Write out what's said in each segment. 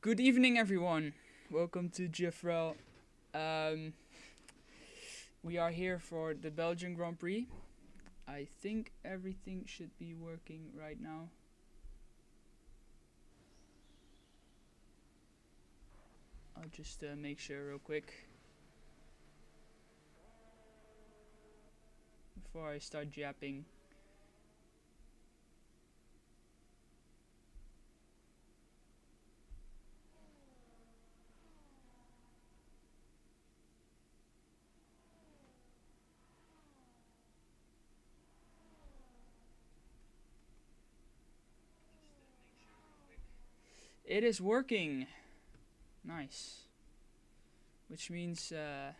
Good evening, everyone. Welcome to GFRL. We are here for the Belgian Grand Prix. I think everything should be working right now. I'll just make sure real quick before I start yapping. It is working. Nice. Which means that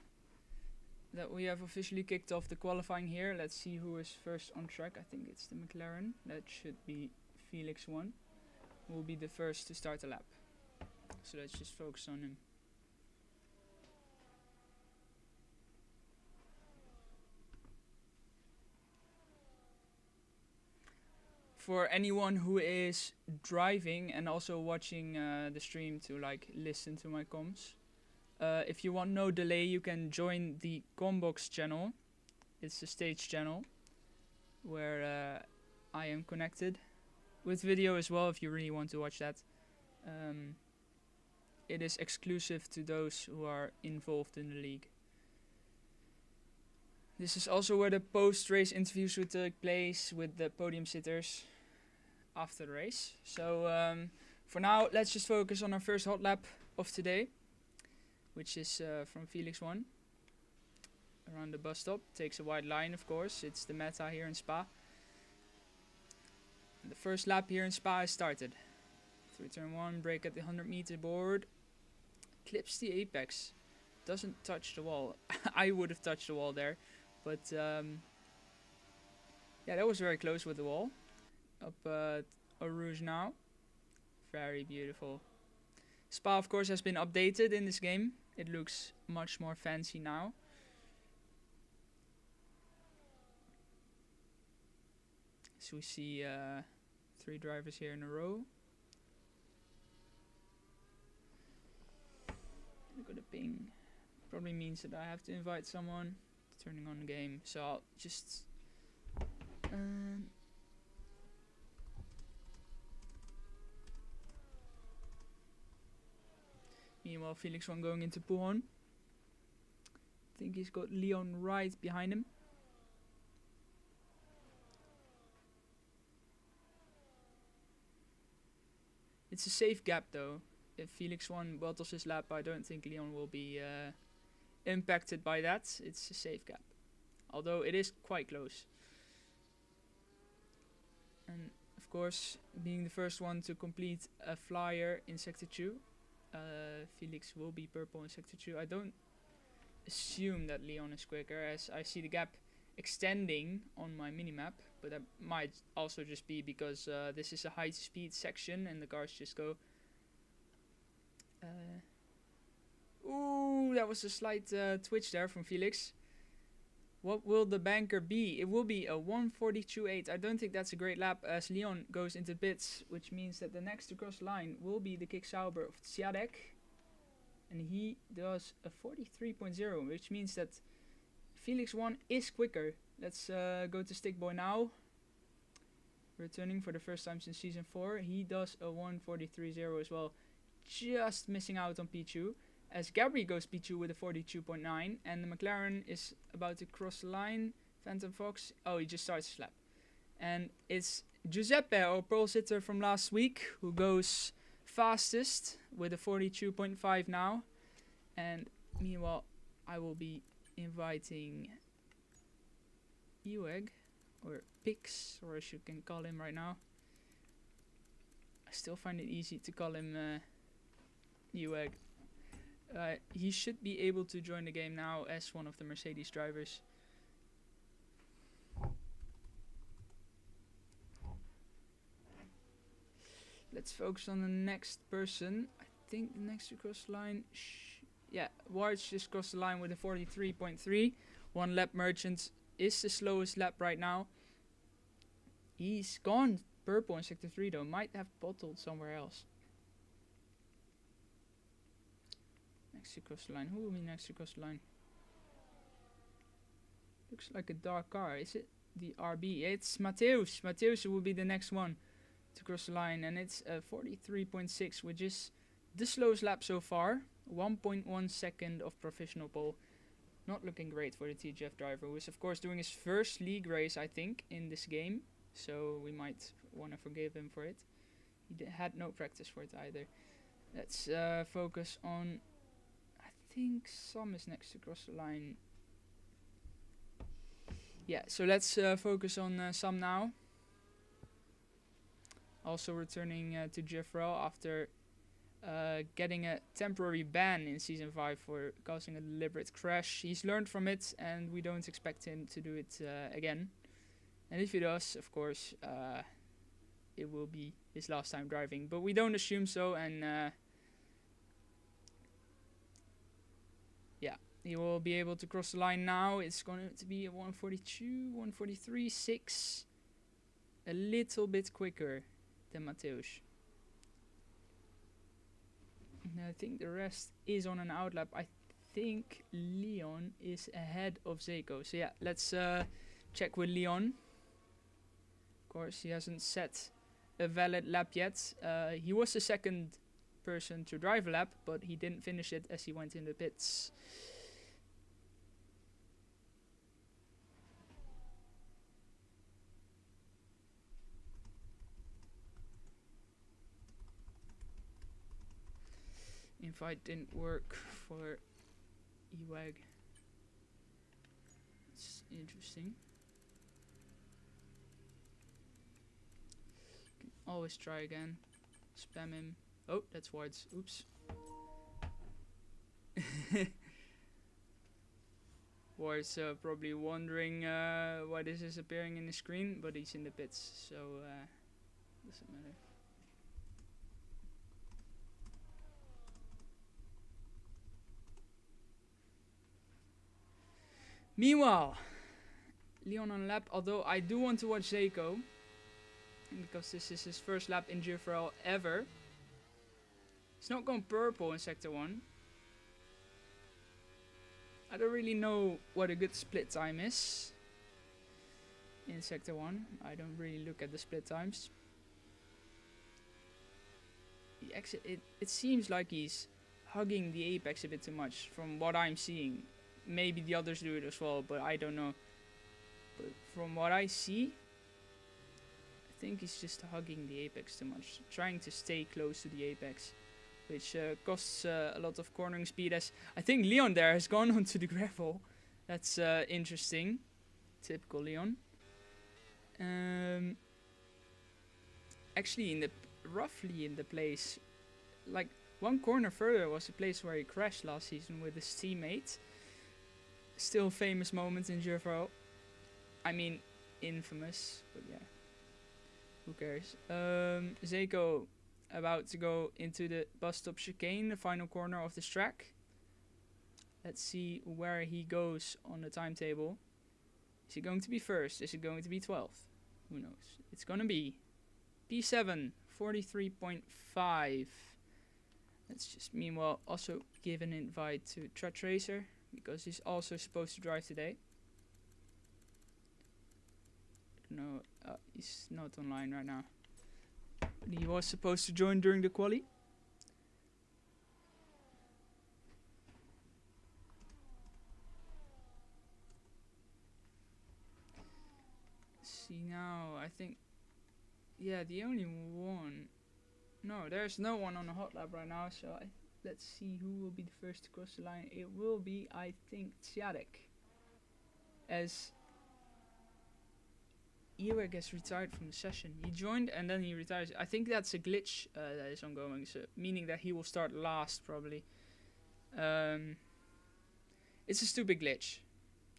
we have officially kicked off the qualifying here. Let's see who is first on track. I think it's the McLaren. That should be Felix 1. Will be the first to start the lap. So let's just focus on him. For anyone who is driving and also watching the stream to like listen to my comms, if you want no delay, you can join the Combox channel. It's the stage channel where I am connected with video as well if you really want to watch that. It is exclusive to those who are involved in the league. This is also where the post-race interviews will take place with the podium sitters after the race. So for now, let's just focus on our first hot lap of today, which is from Felix 1 around the bus stop. Takes a wide line, of course. It's the meta here in Spa. And the first lap here in Spa is started. Through turn 1, brake at the 100-meter board. Clips the apex. Doesn't touch the wall. I would have touched the wall there. But yeah, that was very close with the wall. Up Eau Rouge now. Very beautiful. Spa, of course, has been updated in this game. It looks much more fancy now. So we see 3 drivers here in a row. Look at the ping. Probably means that I have to invite someone. Turning on the game. So I'll just... meanwhile, Felix 1 going into Pouhon. I think he's got Leon right behind him. It's a safe gap though. If Felix 1 bottles his lap, I don't think Leon will be impacted by that. It's a safe gap. Although it is quite close. And of course, being the first one to complete a flyer in Sector 2, Felix will be purple in Sector 2. I don't assume that Leon is quicker, as I see the gap extending on my minimap, but that might also just be because this is a high speed section and the cars just go... ooh, that was a slight twitch there from Felix. What will the banker be? It will be a 1:42.8. I don't think that's a great lap as Leon goes into pits, which means that the next to cross line will be the Kick Sauber of Tsiadek. And he does a 43.0, which means that Felix 1 is quicker. Let's go to Stickboy now. Returning for the first time since Season 4. He does a 1:43.0 as well. Just missing out on Pichu. As Gabri goes P2 with a 42.9, and the McLaren is about to cross the line. Phantom Fox, oh, he just starts his lap. And it's Giuseppe, our pole sitter from last week, who goes fastest with a 42.5 now. And meanwhile, I will be inviting Eweg, or Pix, or as you can call him right now. I still find it easy to call him Eweg. He should be able to join the game now as one of the Mercedes drivers. Let's focus on the next person. I think the next to cross the line... yeah, Wards just crossed the line with a 43.3. One lap merchant is the slowest lap right now. He's gone purple in Sector 3 though. Might have bottled somewhere else. Next to cross the line. Who will be next to cross the line? Looks like a dark car. Is it the RB? It's Mateusz. Mateusz will be the next one to cross the line, and it's 43.6, which is the slowest lap so far. 1.1 second of professional pole. Not looking great for the TGF driver, who is of course doing his first league race, I think, in this game. So we might want to forgive him for it. He had no practice for it either. Let's focus on... I think Sam is next to cross the line. Yeah, so let's focus on Sam now. Also returning to GFRL after getting a temporary ban in Season 5 for causing a deliberate crash. He's learned from it, and we don't expect him to do it again. And if he does, of course, it will be his last time driving. But we don't assume so, and yeah, he will be able to cross the line now. It's going to be a 142, 143, 6. A little bit quicker than Mateusz. And I think the rest is on an outlap. I think Leon is ahead of Zeko. So yeah, let's check with Leon. Of course, he hasn't set a valid lap yet. He was the second person to drive a lap, but he didn't finish it as he went in the pits. Invite didn't work for Ewag. It's interesting. Can always try again. Spam him. Oh, that's Wards. Oops. Wards probably wondering why this is appearing in the screen, but he's in the pits, so doesn't matter. Meanwhile, Leon on lap, although I do want to watch Zeko, because this is his first lap in GFRL ever. He's not gone purple in Sector 1. I don't really know what a good split time is in Sector 1. I don't really look at the split times. It seems like he's hugging the apex a bit too much from what I'm seeing. Maybe the others do it as well, but I don't know. But from what I see, I think he's just hugging the apex too much. Trying to stay close to the apex, which costs a lot of cornering speed. As I think Leon there has gone onto the gravel. That's interesting. Typical Leon. Actually, roughly in the place, like one corner further was the place where he crashed last season with his teammate. Still famous moments in GFRL. I mean, infamous, but yeah. Who cares? Zeko about to go into the bus stop chicane, the final corner of this track. Let's see where he goes on the timetable. Is he going to be first? Is it going to be 12th? Who knows? It's gonna be P7, 43.5. Let's just meanwhile also give an invite to Trut Racer, because he's also supposed to drive today. No, he's not online right now. But he was supposed to join during the quali. See now, I think, yeah, the only one. No, there's no one on the hot lap right now, so let's see who will be the first to cross the line. It will be, I think, Tsiadek. As Ewag gets retired from the session. He joined and then he retires. I think that's a glitch that is ongoing, so meaning that he will start last probably. It's a stupid glitch.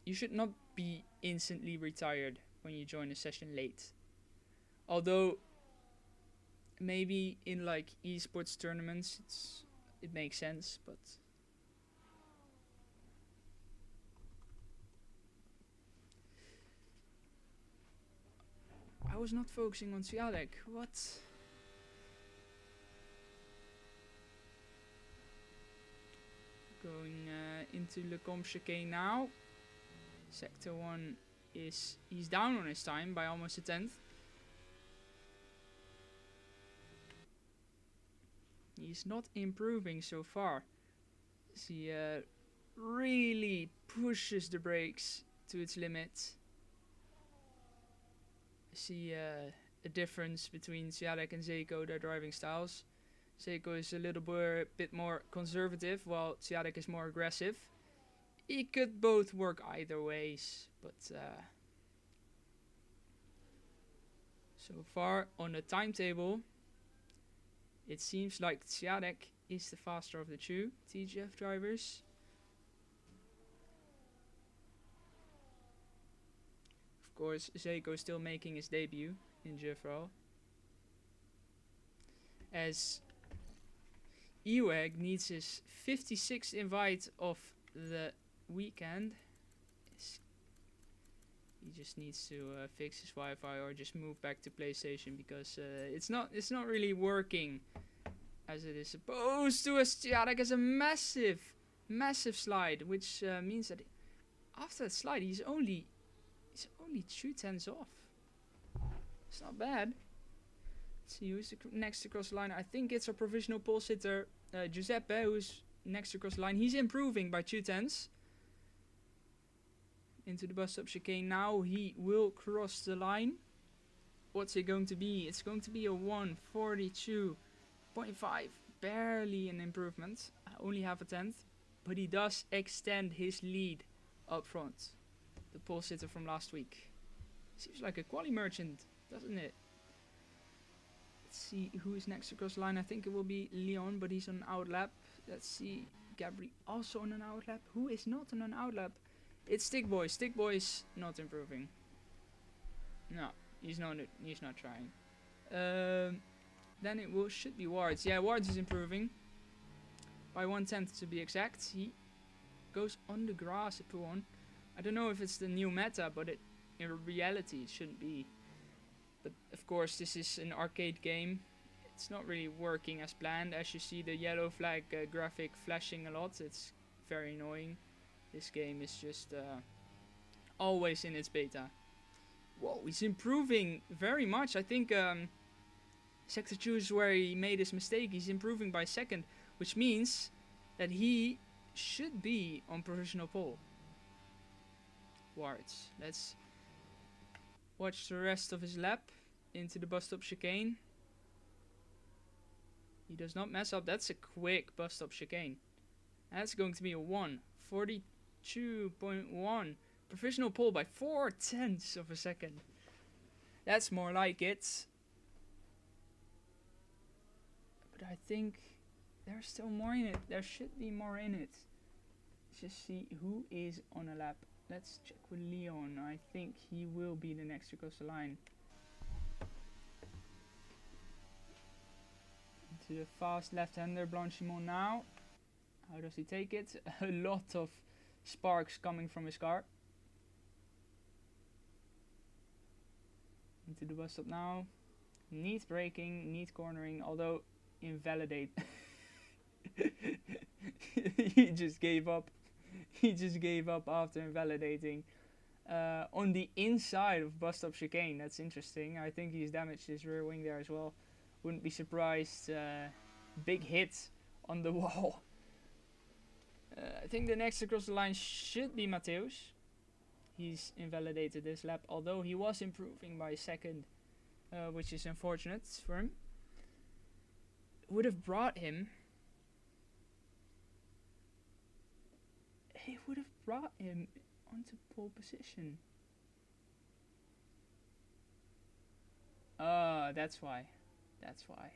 You should not be instantly retired when you join a session late. Although maybe in like esports tournaments it makes sense, but I was not focusing on Tsiadek. What? into Lecombe chicane now. Sector 1 he's down on his time by almost a tenth. He's not improving so far. He really pushes the brakes to its limit. I see a difference between Swiatek and Zeko, their driving styles. Zeko is a little bit more conservative, while Swiatek is more aggressive. It could both work either ways, but so far on the timetable, it seems like Swiatek is the faster of the two TGF drivers. Of course, Zeko is still making his debut in GFRL, as Ewag needs his 56th invite of the weekend. He just needs to fix his Wi-Fi or just move back to PlayStation, because it's not really working as it is supposed to. Swiatek has a massive slide, which means that after that slide he's only 2/10 off. It's not bad. Let's see who's next to cross the line. I think it's a provisional pole sitter, Giuseppe, who's next to cross the line. He's improving by 2/10. Into the bus stop chicane now. He will cross the line. What's it going to be? It's going to be a 1:42.5. Barely an improvement. Only half a tenth. But he does extend his lead up front. The pole sitter from last week. Seems like a quali merchant, doesn't it? Let's see who is next across the line. I think it will be Leon, but he's on an out lap. Let's see. Gabri also on an out lap. Who is not on an out lap? It's Stickboy. Stickboy's not improving. No, he's not trying. Then it should be Wards. Yeah, Wards is improving by 1/10 to be exact. He goes on the grass at P1. I don't know if it's the new meta, but in reality it shouldn't be. But of course, this is an arcade game. It's not really working as planned. As you see, the yellow flag graphic flashing a lot. It's very annoying. This game is just always in its beta. Whoa, he's improving very much. I think Sector 2 is where he made his mistake. He's improving by a second, which means that he should be on provisional pole. Wards. Let's watch the rest of his lap into the bus stop chicane. He does not mess up. That's a quick bus stop chicane. That's going to be a 1:42.1. Provisional pole by 4/10 of a second. That's more like it. But I think there's still more in it. There should be more in it. Let's just see who is on a lap. Let's check with Leon. I think he will be the next to cross the line. Into the fast left-hander Blanchimont now. How does he take it? A lot of sparks coming from his car. Into the bus stop now. Neat braking, neat cornering, although invalidate. He just gave up. He just gave up after invalidating on the inside of bus stop chicane. That's interesting. I think he's damaged his rear wing there as well. Wouldn't be surprised. Big hit on the wall. I think the next across the line should be Mateusz. He's invalidated this lap, although he was improving by a second, which is unfortunate for him. Would have brought him. It would have brought him onto pole position. That's why. That's why.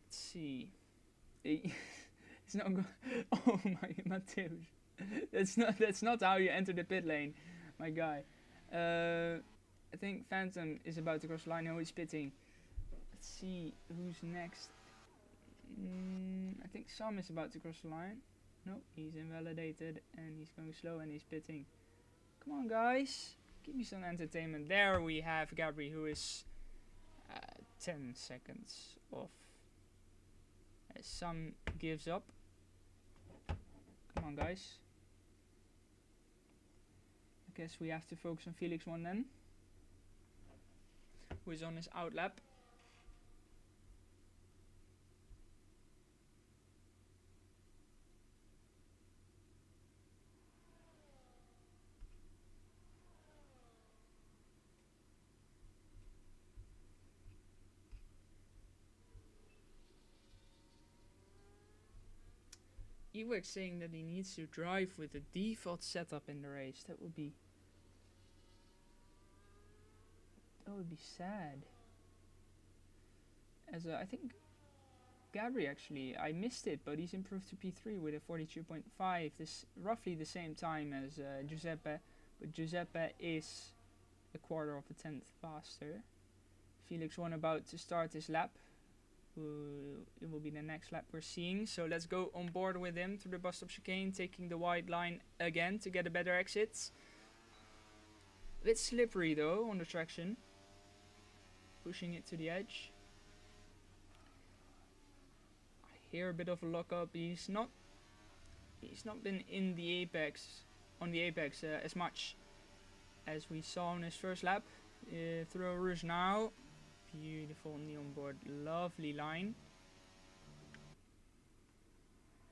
Let's see. It's not going. Oh my, Mateusz. That's not how you enter the pit lane, my guy. I think Phantom is about to cross the line. No, he's pitting. Let's see who's next. I think Sam is about to cross the line. No, he's invalidated and he's going slow and he's pitting. Come on, guys. Give me some entertainment. There we have Gabri, who is 10 seconds off. As Sam gives up. Come on, guys. I guess we have to focus on Felix 1 then, who is on his out lap. Ewek saying that he needs to drive with the default setup in the race. That would be sad. As I think Gabri actually, I missed it, but he's improved to P3 with a 42.5. This roughly the same time as Giuseppe, but Giuseppe is a quarter of a tenth faster. Felix 1 about to start his lap. It will be the next lap we're seeing. So let's go on board with him through the bus stop chicane, taking the wide line again to get a better exit. A bit slippery though on the traction. Pushing it to the edge. I hear a bit of a lockup. He's not been in the apex as much as we saw on his first lap. Through Rouge now. Beautiful neon board, lovely line.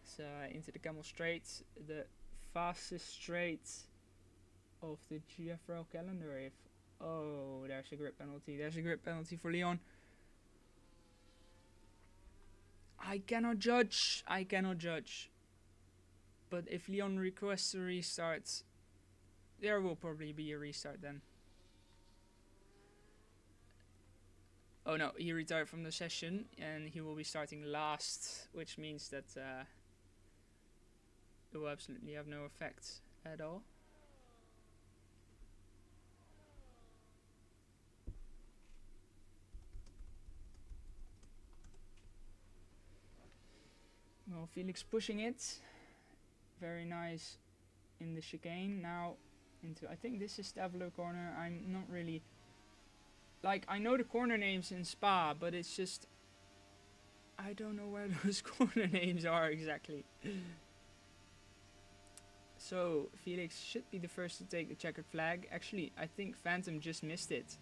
It's into the Camel Straight, the fastest straight of the GFRL calendar. Oh, there's a grip penalty. There's a grip penalty for Leon. I cannot judge. But if Leon requests a restart, there will probably be a restart then. Oh no, he retired from the session and he will be starting last, which means that it will absolutely have no effect at all. Well, Felix pushing it. Very nice in the chicane. Now into, I think this is Stavlo corner. I'm not really... Like, I know the corner names in Spa, but it's just... I don't know where those corner names are exactly. So, Felix should be the first to take the checkered flag. Actually, I think Phantom just missed it.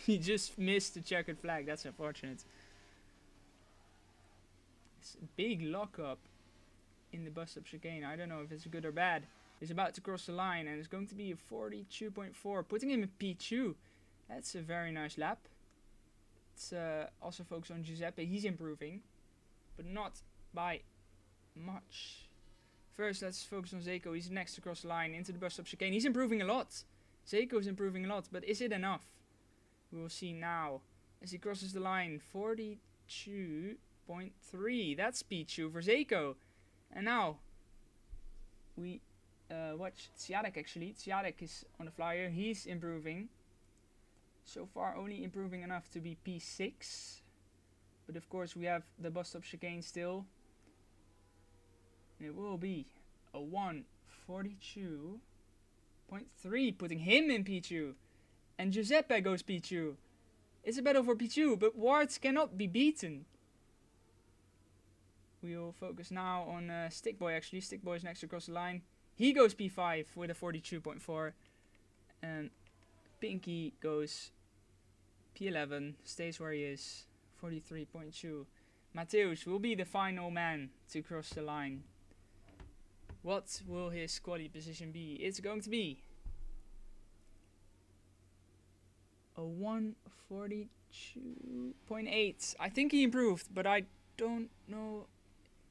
He just missed the checkered flag. That's unfortunate. It's a big lockup in the bus stop chicane. I don't know if it's good or bad. He's about to cross the line, and it's going to be a 42.4, putting him in P2. That's a very nice lap. Let's also focus on Giuseppe. He's improving, but not by much. First, let's focus on Zeko. He's next to cross the line into the bus stop chicane. He's improving a lot. Zeko's improving a lot, but is it enough? We will see now as he crosses the line. 42.3. That's P2 for Zeko. And now we watch Tsiadek actually. Tsiadek is on the flyer. He's improving. So far only improving enough to be P6. But of course we have the bus stop chicane still. And it will be a 1:42.3, putting him in P2. And Giuseppe goes P2. It's a battle for P2, but Wards cannot be beaten. We will focus now on Stickboy actually. Stickboy is next across the line. He goes P5 with a 42.4. And Pinky goes P11, stays where he is, 43.2. Mateusz will be the final man to cross the line. What will his quality position be? It's going to be a 1:42.8. I think he improved, but I don't know.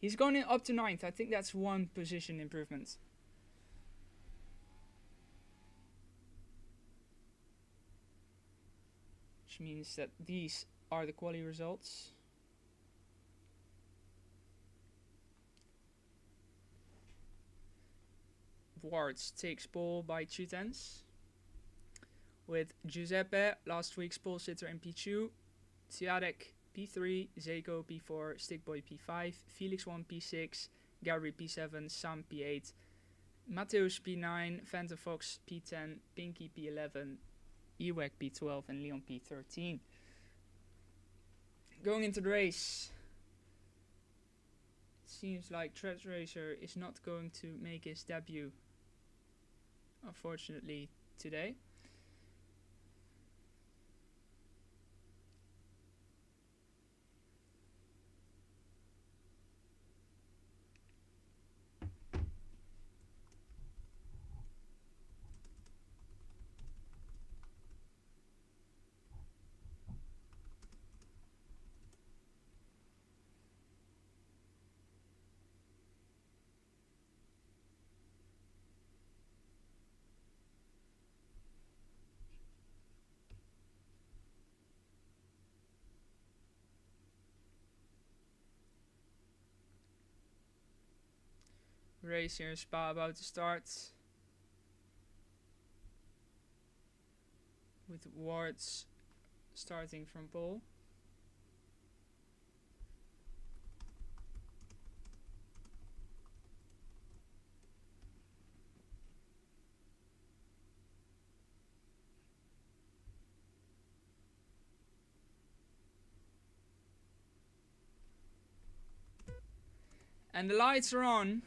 He's gone up to 9th. I think that's one position improvement. Means that these are the quali results. Wards takes pole by 2/10, with Giuseppe, last week's pole sitter, in P2, Tsiadek P3, Zeko P4, Stickboy P5, Felix 1 P6, Gary P7, Sam P8, Mateusz P9, Phantom Fox P10, Pinky P11, Ewek P12 and Leon P13. Going into the race, it's seems like Thread Racer is not going to make his debut, unfortunately, today. Race here in Spa about to start. With Wards starting from pole. And the lights are on.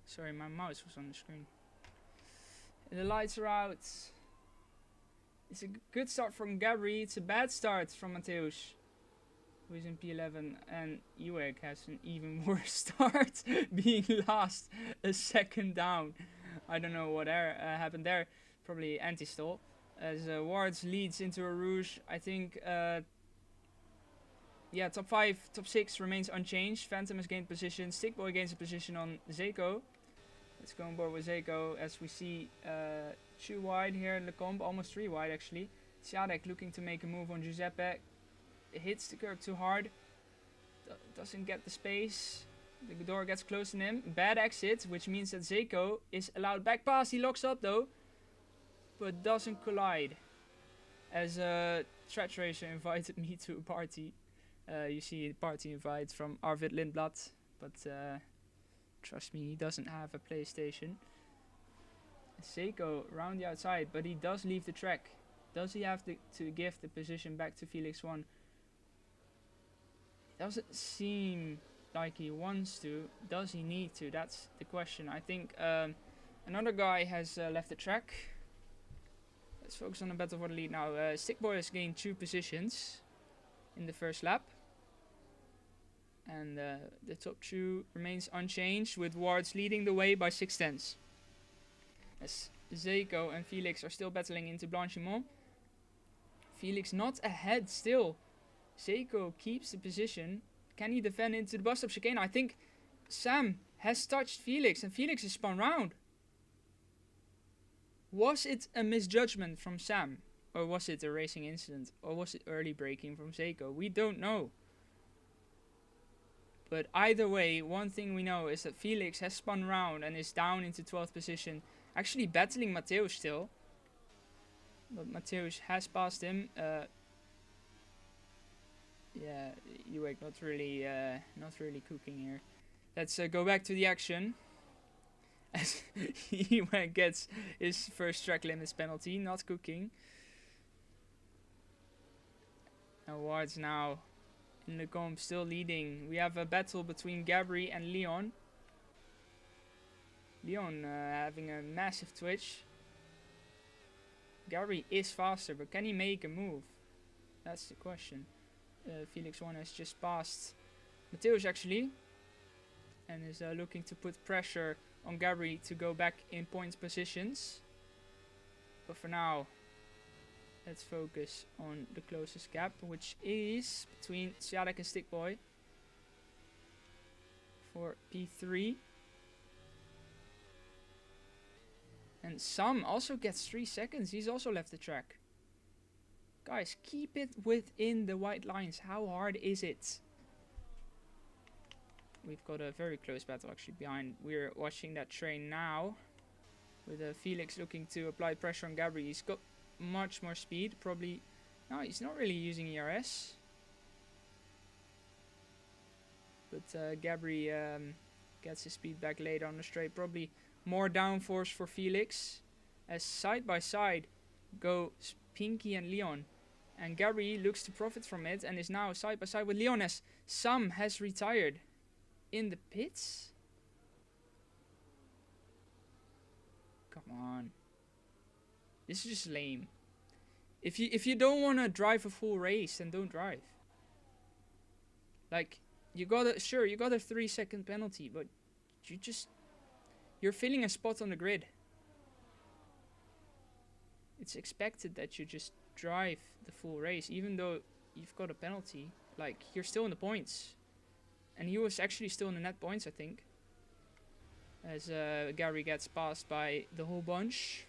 Sorry, my mouse was on the screen. And the lights are out. It's a good start from Gabri. It's a bad start from Mateusz, who is in P11. And Eweg has an even worse start, being last, a second down. I don't know what happened there. Probably anti-stall. As Wards leads into a Rouge. I think, yeah, top 5, top 6 remains unchanged. Phantom has gained position. Stickboy gains a position on Zeko. Let's go on board with Zeko as we see 2 wide here in Lecombe, almost 3 wide actually. Siadek looking to make a move on Giuseppe. Hits the curb too hard. Doesn't get the space. The door gets close to him. Bad exit, which means that Zeko is allowed back pass. He locks up though, but doesn't collide. As Thread Racer invited me to a party. You see a party invite from Arvid Lindblad, but trust me, he doesn't have a PlayStation. Seiko round the outside, but he does leave the track. Does he have to give the position back to Felix 1? Doesn't seem like he wants to. Does he need to? That's the question. I think another guy has left the track. Let's focus on the battle for the lead now. Stickboy has gained 2 positions in the first lap. And the top 2 remains unchanged, with Wards leading the way by 6/10. As Zeko and Felix are still battling into Blanchimont. Felix not ahead still. Zeko keeps the position. Can he defend into the bus stop chicane? I think Sam has touched Felix and Felix is spun round. Was it a misjudgment from Sam? Or was it a racing incident? Or was it early braking from Zeko? We don't know. But either way, one thing we know is that Felix has spun round and is down into 12th position. Actually battling Mateusz still. But Mateusz has passed him. Yeah, Eweg not really cooking here. Let's go back to the action. As Eweg gets his first track limits penalty, not cooking. And Wards now in Lecombe still leading. We have a battle between Gabri and Leon. Leon having a massive twitch. Gabri is faster, but can he make a move? That's the question. Felix 1 has just passed Mateusz actually. And is looking to put pressure on Gabri to go back in points positions. But for now, let's focus on the closest gap, which is between Siadek and Stickboy for P3. And Sam also gets 3 seconds. He's also left the track. Guys, keep it within the white lines. How hard is it? We've got a very close battle actually behind. We're watching that train now. With Felix looking to apply pressure on Gabri. He's got much more speed. Probably. No, he's not really using ERS. But Gabri gets his speed back later on the straight. Probably more downforce for Felix. As side by side go Pinky and Leon. And Gary looks to profit from it and is now side by side with Leon as Sam has retired in the pits. Come on. This is just lame. If you don't want to drive a full race, then don't drive. Like, you got a 3-second penalty, but you're filling a spot on the grid. It's expected that you just drive the full race, even though you've got a penalty. Like, you're still in the points. And he was actually still in the net points, I think. As Gary gets passed by the whole bunch.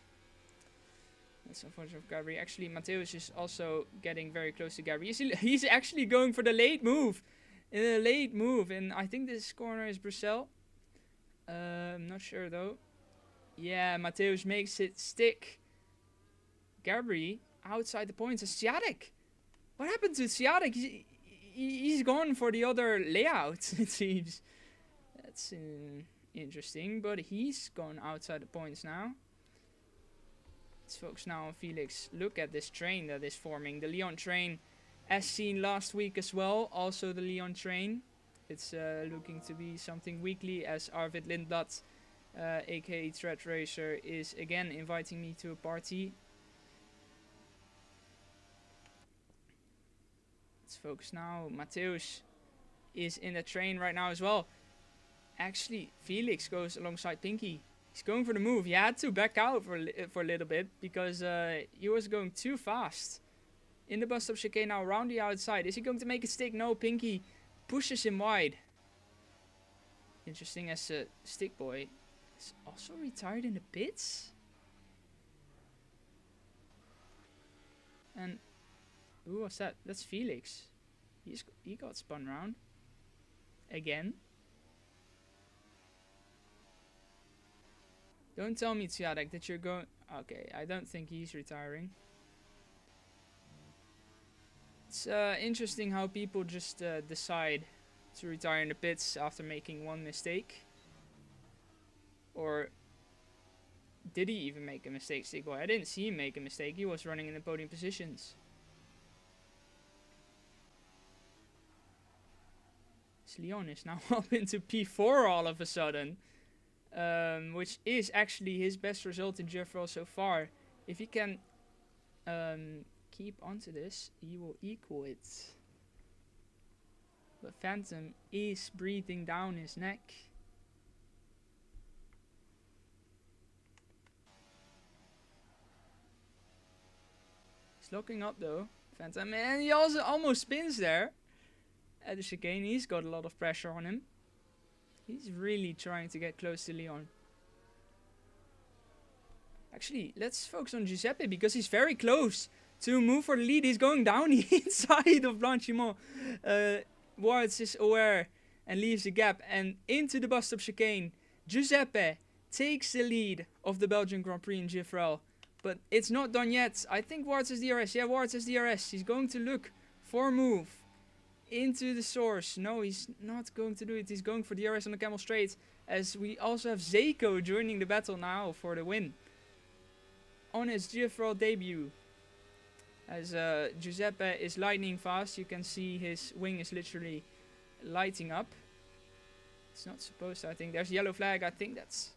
That's unfortunate for Gary. Actually, Mateusz is also getting very close to Gary. He's actually going for the late move. And I think this corner is Brussels. I'm not sure though. Yeah, Mateusz makes it stick. Gary outside the points. And Swiatek. What happened to Swiatek? He's gone for the other layout, it seems. That's interesting, but he's gone outside the points now. Let's focus now on Felix. Look at this train that is forming. The Leon train, as seen last week as well. Also the Leon train. It's looking to be something weekly, as Arvid Lindblad, aka Thread Racer, is again inviting me to a party. Let's focus now. Mateusz is in the train right now as well. Actually, Felix goes alongside Pinky. He's going for the move. He had to back out for a little bit because he was going too fast. In the bus stop chicane now around the outside. Is he going to make it stick? No, Pinky pushes him wide. Interesting, as Stick Boy is also retired in the pits. And who was that? That's Felix. He got spun round again. Don't tell me, Swiatek, that you're going... Okay, I don't think he's retiring. It's interesting how people just decide to retire in the pits after making one mistake. Or did he even make a mistake, Stickboy? I didn't see him make a mistake. He was running in the podium positions. Leon is now up into P4 all of a sudden. Which is actually his best result in GFRL so far. If he can keep onto this, he will equal it. But Phantom is breathing down his neck. He's locking up though, Phantom, and he also almost spins there at the chicane. He's got a lot of pressure on him. He's really trying to get close to Leon. Actually, let's focus on Giuseppe because he's very close to move for the lead. He's going down the inside of Blanchimont. Wards is aware and leaves the gap and into the bus stop chicane. Giuseppe takes the lead of the Belgian Grand Prix in GFRL. But it's not done yet. I think Wards has DRS. Yeah, Wards has DRS. He's going to look for a move into the source. No, he's not going to do it. He's going for DRS on the Camel Straight, as we also have Zeko joining the battle now for the win on his GFRL debut. As Giuseppe is lightning fast, you can see his wing is literally lighting up. It's not supposed to. I think there's a yellow flag. I think that's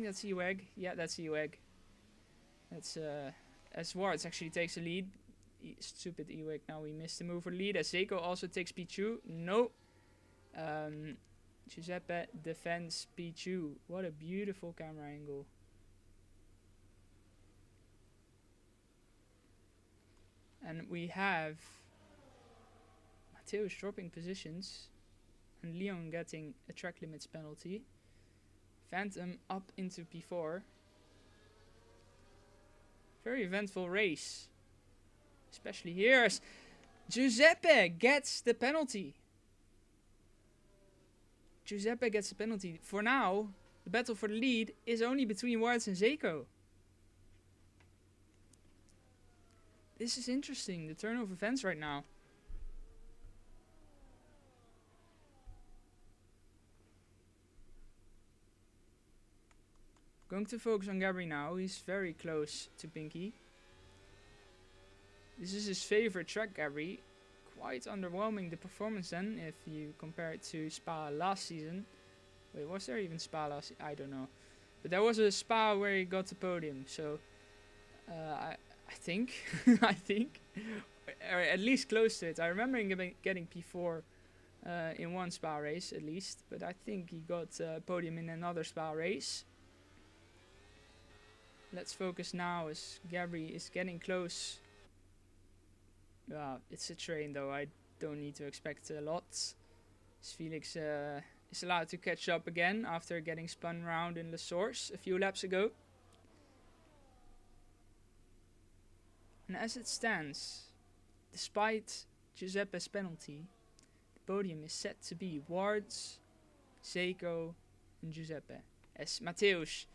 Eweg. Yeah, that's Eweg. That's as Wards actually takes the lead. Stupid Eweg, now we missed the move for the lead. As Zeko also takes P2. No. Giuseppe defends P2. What a beautiful camera angle. And we have Mateusz dropping positions and Leon getting a track limits penalty. Phantom up into P4. Very eventful race. Especially here as Giuseppe gets the penalty. Giuseppe gets the penalty. For now, the battle for the lead is only between Wards and Zeko. This is interesting, the turn of events right now. Going to focus on Gabri now. He's very close to Pinky. This is his favorite track, Gabri. Quite underwhelming, the performance then, if you compare it to Spa last season. Wait, was there even Spa last season? I don't know. But there was a Spa where he got the podium, so I think, I think, or at least close to it. I remember him getting P4 in one Spa race at least, but I think he got a podium in another Spa race. Let's focus now as Gabri is getting close. It's a train though, I don't need to expect a lot. As Felix is allowed to catch up again after getting spun around in the source a few laps ago. And as it stands, despite Giuseppe's penalty, the podium is set to be Wards, Seiko and Giuseppe. As Mateusz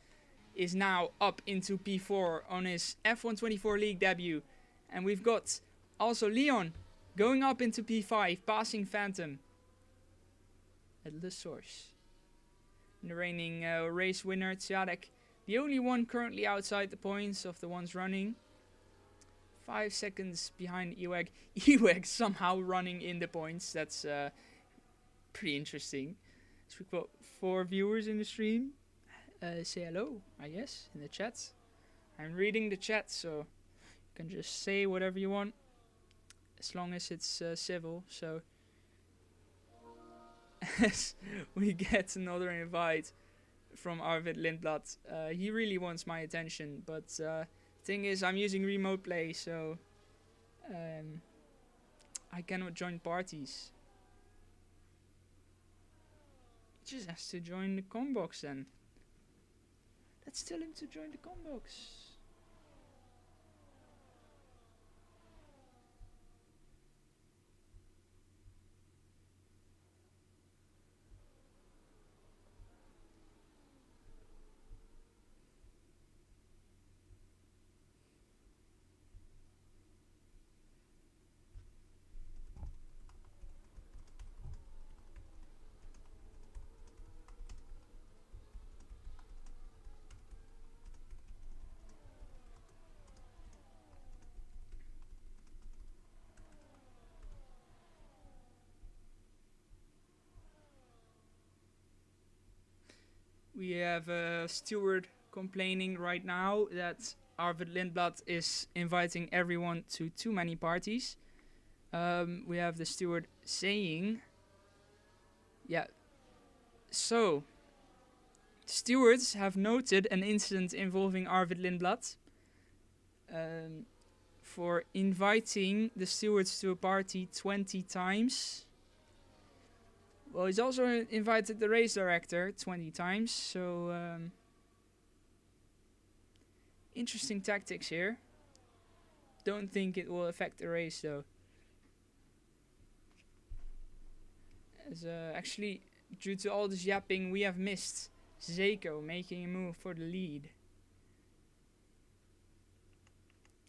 is now up into P4 on his F124 League debut. And we've got also Leon going up into P5, passing Phantom at the source. And the reigning race winner, Tjadek, the only one currently outside the points of the ones running. 5 seconds behind Eweg. Eweg somehow running in the points. That's pretty interesting. So we've got 4 viewers in the stream. Say hello, I guess, in the chat. I'm reading the chat, so you can just say whatever you want, as long as it's civil. So as we get another invite from Arvid Lindblad, he really wants my attention, but thing is, I'm using remote play, so I cannot join parties. He just has to join the combox then. Let's tell him to join the combox. We have a steward complaining right now that Arvid Lindblad is inviting everyone to too many parties. We have the steward saying, yeah, so stewards have noted an incident involving Arvid Lindblad for inviting the stewards to a party 20 times. Well, he's also invited the race director 20 times, so interesting tactics here. Don't think it will affect the race though. As actually, due to all this yapping, we have missed Seiko making a move for the lead.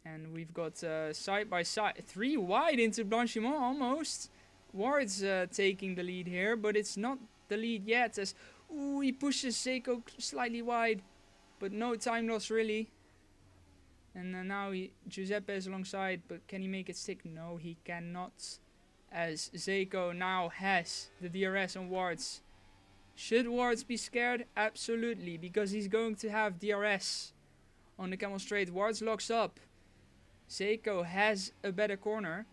And we've got side by side, 3 wide into Blanchimont almost. Ward's taking the lead here, but it's not the lead yet, as he pushes Seiko slightly wide, but no time loss really. And now Giuseppe is alongside, but can he make it stick? No, he cannot, as Seiko now has the DRS on Wards. Should Wards be scared? Absolutely, because he's going to have DRS on the Camel Straight. Wards locks up. Seiko has a better corner.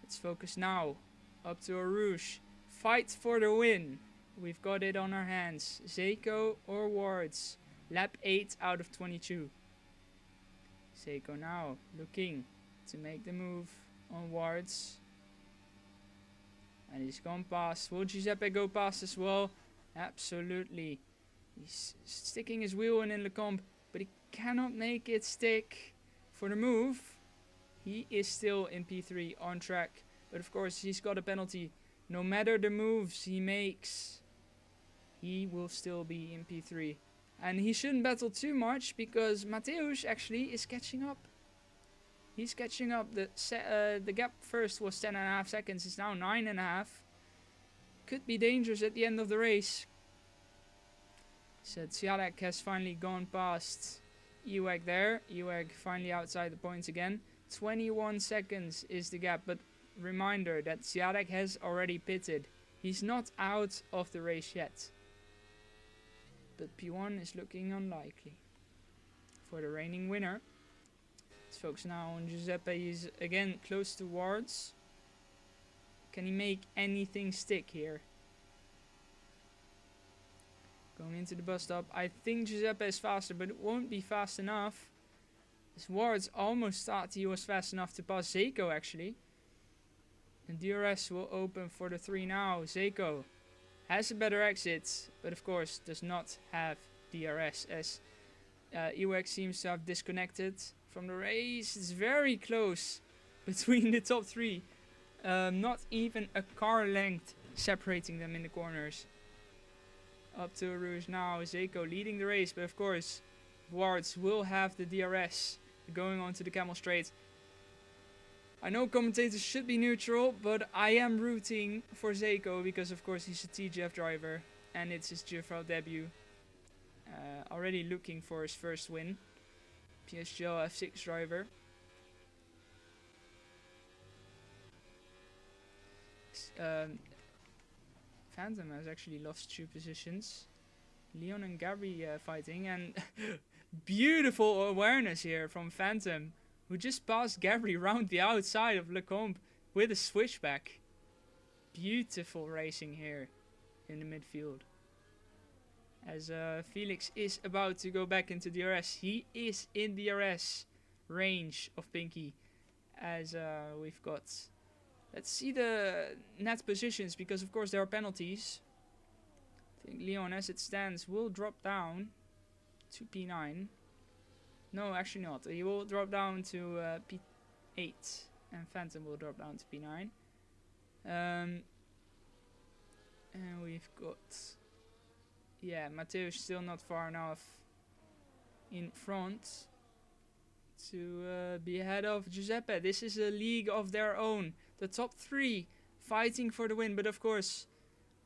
Let's focus now. Up to a Rouge. Fight for the win. We've got it on our hands. Seiko or Wards. Lap 8 out of 22. Seiko now looking to make the move on Wards. And he's gone past. Will Giuseppe go past as well? Absolutely. He's sticking his wheel in the comp, but he cannot make it stick for the move. He is still in P3 on track, but of course he's got a penalty. No matter the moves he makes, he will still be in P3. And he shouldn't battle too much because Mateusz actually is catching up. He's catching up. The gap first was 10.5 seconds. It's now 9.5. Could be dangerous at the end of the race. So Tjadek has finally gone past Eweg there. Eweg finally outside the points again. 21 seconds is the gap, but reminder that Siadek has already pitted. He's not out of the race yet. But P1 is looking unlikely for the reigning winner. Let's focus now on Giuseppe. He's again close to Wards. Can he make anything stick here? Going into the bus stop. I think Giuseppe is faster, but it won't be fast enough. As Wards almost thought he was fast enough to pass Zeko actually. And DRS will open for the 3 now. Zeko has a better exit, but of course does not have DRS as Ewek seems to have disconnected from the race. It's very close between the top 3. Not even a car length separating them in the corners. Up to Rouge now. Zeko leading the race, but of course Wards will have the DRS going on to the Camel Straight. I know commentators should be neutral, but I am rooting for Zeko because of course he's a TGF driver and it's his GFRL debut. Already looking for his first win. PSGL F6 driver. Phantom has actually lost 2 positions. Leon and Gabri fighting, and beautiful awareness here from Phantom, who just passed Gabri round the outside of Lecombe with a switchback. Beautiful racing here in the midfield. As Felix is about to go back into DRS. He is in DRS range of Pinky. As we've got... Let's see the net positions, because of course there are penalties. I think Leon, as it stands, will drop down to P9. No, actually not. He will drop down to P8. And Phantom will drop down to P9. And we've got... Yeah, Mateusz still not far enough in front to be ahead of Giuseppe. This is a league of their own. The top 3 fighting for the win. But of course,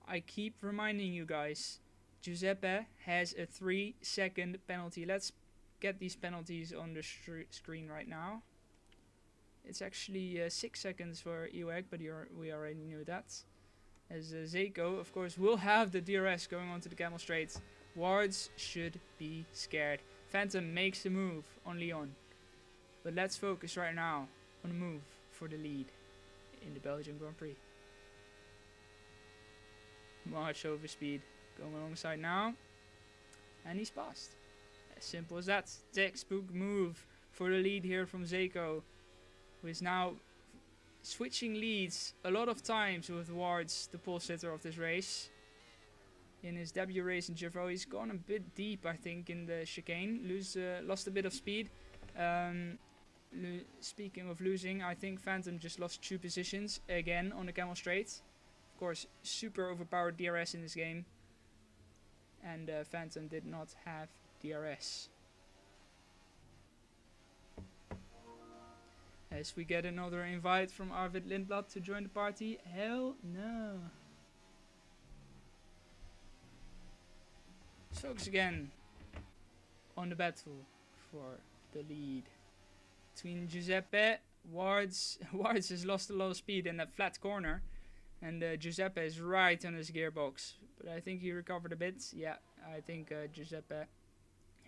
I keep reminding you guys, Giuseppe has a 3-second penalty. Let's get these penalties on the screen right now. It's actually 6 seconds for Ewek, but we already knew that. As Zeko, of course, will have the DRS going on to the Camel Straight. Wards should be scared. Phantom makes the move on Leon. But let's focus right now on the move for the lead in the Belgian Grand Prix. Much over speed. Going alongside now. And he's passed. As simple as that. Textbook move for the lead here from Zeko, who is now switching leads a lot of times with Wards, the pole sitter of this race. In his debut race in GFRL, he's gone a bit deep, I think, in the chicane. Lost a bit of speed. Speaking of losing, I think Phantom just lost 2 positions again on the Camel Straight. Of course, super overpowered DRS in this game. And Phantom did not have DRS. As we get another invite from Arvid Lindblad to join the party. Hell no. Let's focus again on the battle for the lead. Between Giuseppe, Wards has lost a lot of speed in that flat corner. And Giuseppe is right on his gearbox. But I think he recovered a bit. Yeah, I think Giuseppe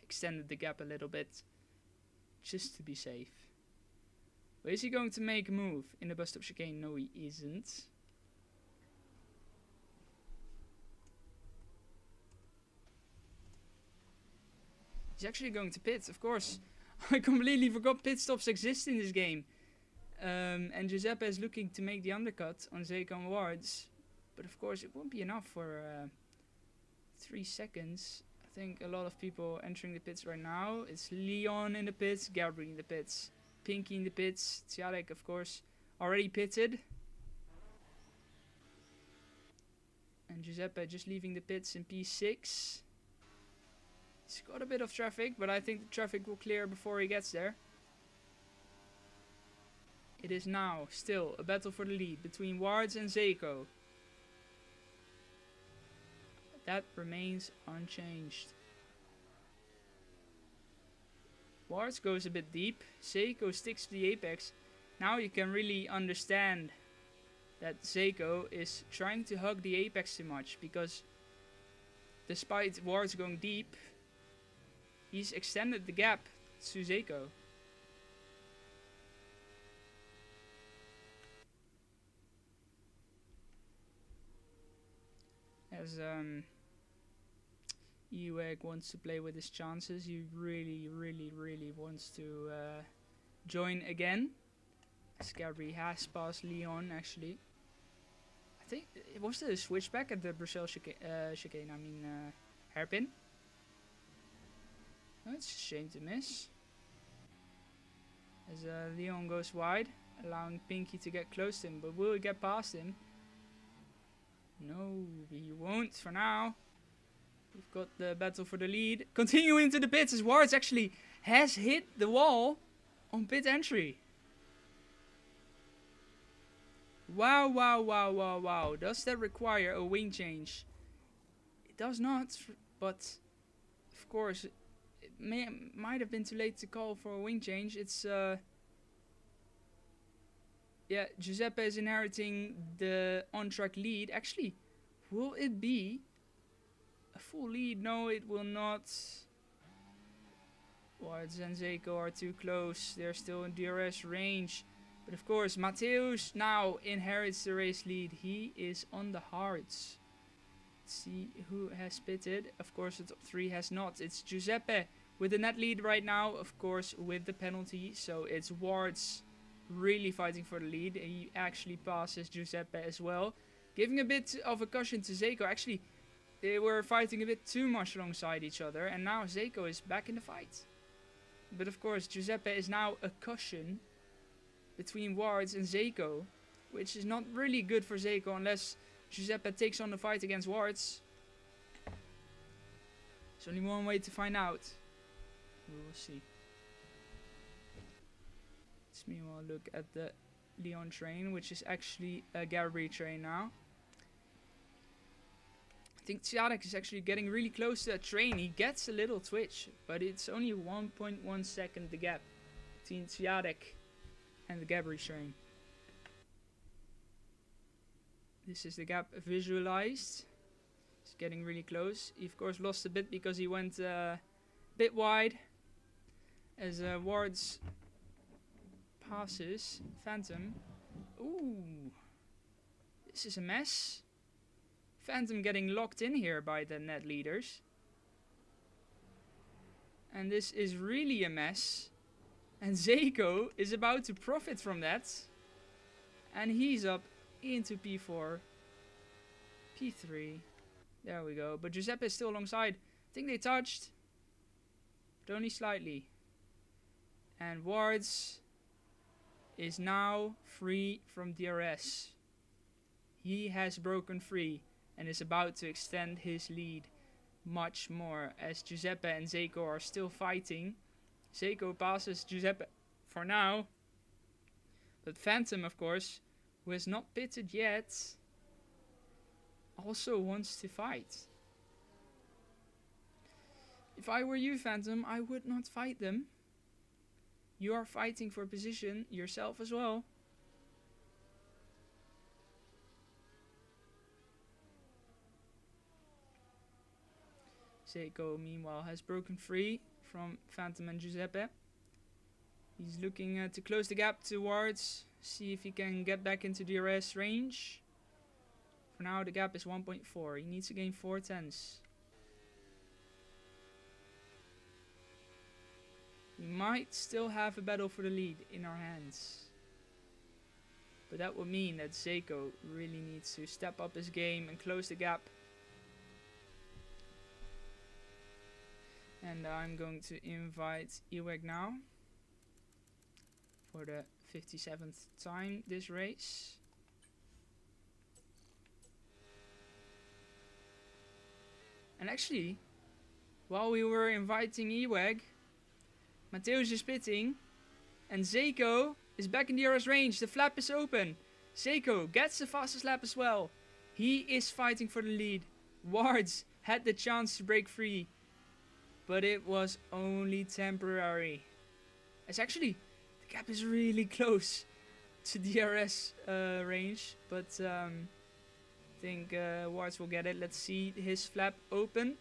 extended the gap a little bit. Just to be safe. But is he going to make a move in the bus stop chicane? No, he isn't. He's actually going to pit, of course. I completely forgot pit stops exist in this game. And Giuseppe is looking to make the undercut on Zeko and Wards. But of course it won't be enough for 3 seconds. I think a lot of people entering the pits right now. It's Leon in the pits, Gabriel in the pits. Pinky in the pits, Tsiarek of course already pitted. And Giuseppe just leaving the pits in P6. He's got a bit of traffic, but I think the traffic will clear before he gets there. It is now still a battle for the lead between Wards and Zeko. That remains unchanged. Wards goes a bit deep. Seiko sticks to the apex. Now you can really understand that Seiko is trying to hug the apex too much, because despite Wards going deep, he's extended the gap to Seiko. As Eweg wants to play with his chances, he really wants to join again. Scabry has passed Leon, actually. I think it was the switchback at the Brussels chicane, I mean hairpin. Oh, it's a shame to miss. As Leon goes wide, allowing Pinky to get close to him, but will he get past him? No, he won't for now. We've got the battle for the lead. Continuing to the pits as Wards actually has hit the wall on pit entry. Wow. Does that require a wing change? It does not, but of course it might have been too late to call for a wing change. It's yeah, Giuseppe is inheriting the on-track lead. Actually, will it be a full lead? No, it will not. Wards and Seiko are too close. They're still in DRS range. But of course, Mateusz now inherits the race lead. He is on the hards. Let's see who has pitted. Of course, the top 3 has not. It's Giuseppe with the net lead right now, of course, with the penalty. So it's Wards really fighting for the lead. He actually passes Giuseppe as well, giving a bit of a cushion to Seiko. Actually, they were fighting a bit too much alongside each other, and now Seiko is back in the fight. But of course, Giuseppe is now a cushion between Wards and Seiko, which is not really good for Seiko unless Giuseppe takes on the fight against Wards. There's only one way to find out. We will see. Let's meanwhile look at the Leon train, which is actually a Gabri train now. I think Tsiadek is actually getting really close to that train. He gets a little twitch, but it's only 1.1 second the gap between Tsiadek and the Gabri train. This is the gap visualized. It's getting really close. He of course lost a bit because he went a bit wide. As Wards passes Phantom. Ooh, this is a mess. Phantom getting locked in here by the net leaders. And this is really a mess. And Seiko is about to profit from that. And he's up into P4. P3. There we go. But Giuseppe is still alongside. I think they touched. But only slightly. And Wards is now free from DRS. He has broken free and is about to extend his lead much more, as Giuseppe and Seiko are still fighting. Seiko passes Giuseppe for now, but Phantom, of course, who has not pitted yet, also wants to fight. If I were you, Phantom, I would not fight them. You are fighting for position yourself as well. Seiko, meanwhile, has broken free from Phantom and Giuseppe. He's looking to close the gap towards, see if he can get back into DRS range. For now, the gap is 1.4. He needs to gain 4 tenths. We might still have a battle for the lead in our hands. But that would mean that Seiko really needs to step up his game and close the gap. And I'm going to invite Eweg now for the 57th time this race. And actually, while we were inviting Eweg, Mateusz is pitting and Seiko is back in DRS range. The flap is open. Seiko gets the fastest lap as well. He is fighting for the lead. Wards had the chance to break free, but it was only temporary. It's actually, the gap is really close to DRS range, but I think Wards will get it. Let's see his flap open.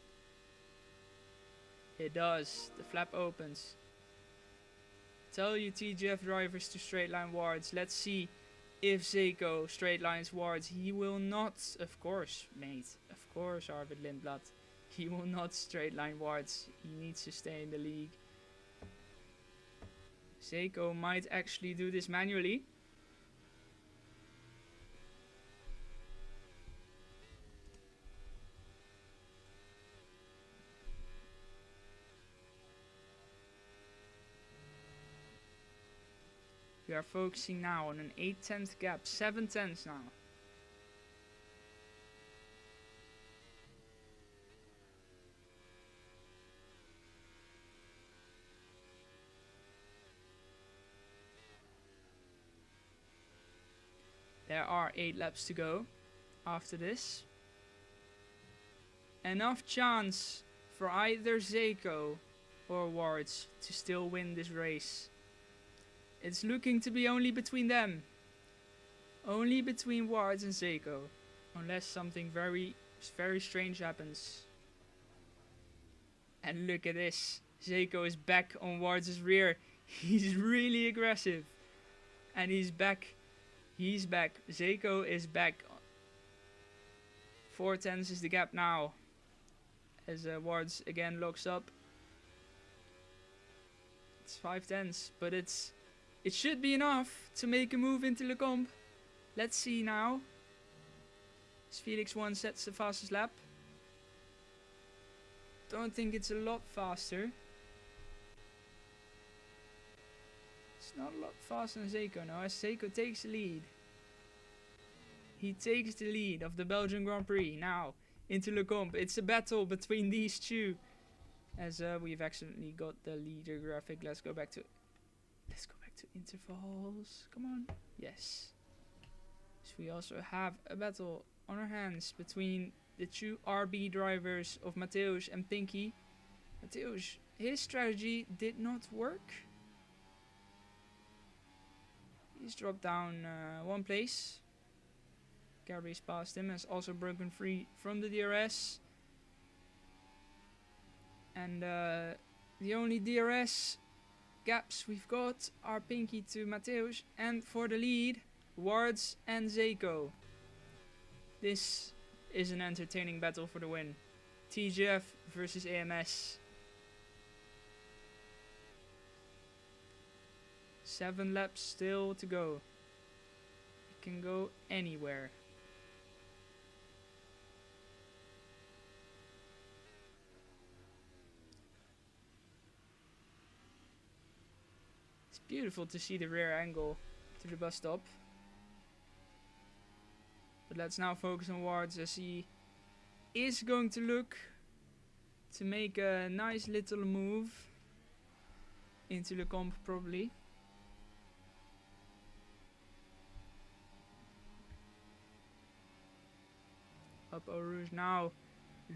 It does. The flap opens. Tell you TGF drivers to straight line Wards. Let's see if Zeko straight lines Wards. He will not, of course, mate. Of course, Arvid Lindblad. He will not straight line Wards. He needs to stay in the league. Zeko might actually do this manually. We are focusing now on an 8/10 gap, 7/10 now. There are 8 laps to go after this. Enough chance for either Zeko or Wards to still win this race. It's looking to be only between them. Only between Wards and Zeko. Unless something very, very strange happens. And look at this. Zeko is back on Wards' rear. He's really aggressive. And he's back. He's back. Zeko is back. 4/10 is the gap now. As Wards again locks up. It's 5/10, but it should be enough to make a move into Le Comp. Let's see now. As Felix 1 sets the fastest lap. Don't think it's a lot faster. It's not a lot faster than Zeko now, as Zeko takes the lead. He takes the lead of the Belgian Grand Prix now into Le Comp. It's a battle between these two. As we've accidentally got the leader graphic. Let's go back to intervals. Come on. Yes. So we also have a battle on our hands between the two RB drivers of Mateusz and Pinky. Mateusz, his strategy did not work. He's dropped down 1 place. Gabri's passed him, has also broken free from the DRS. And the only DRS gaps we've got are Pinky to Mateusz, and for the lead, Wards and Zeko. This is an entertaining battle for the win. TGF versus AMS. 7 laps still to go. It can go anywhere. It's beautiful to see the rear angle to the bus stop. But let's now focus on Wards, as he is going to look to make a nice little move into the comp probably. Up Eau Rouge now.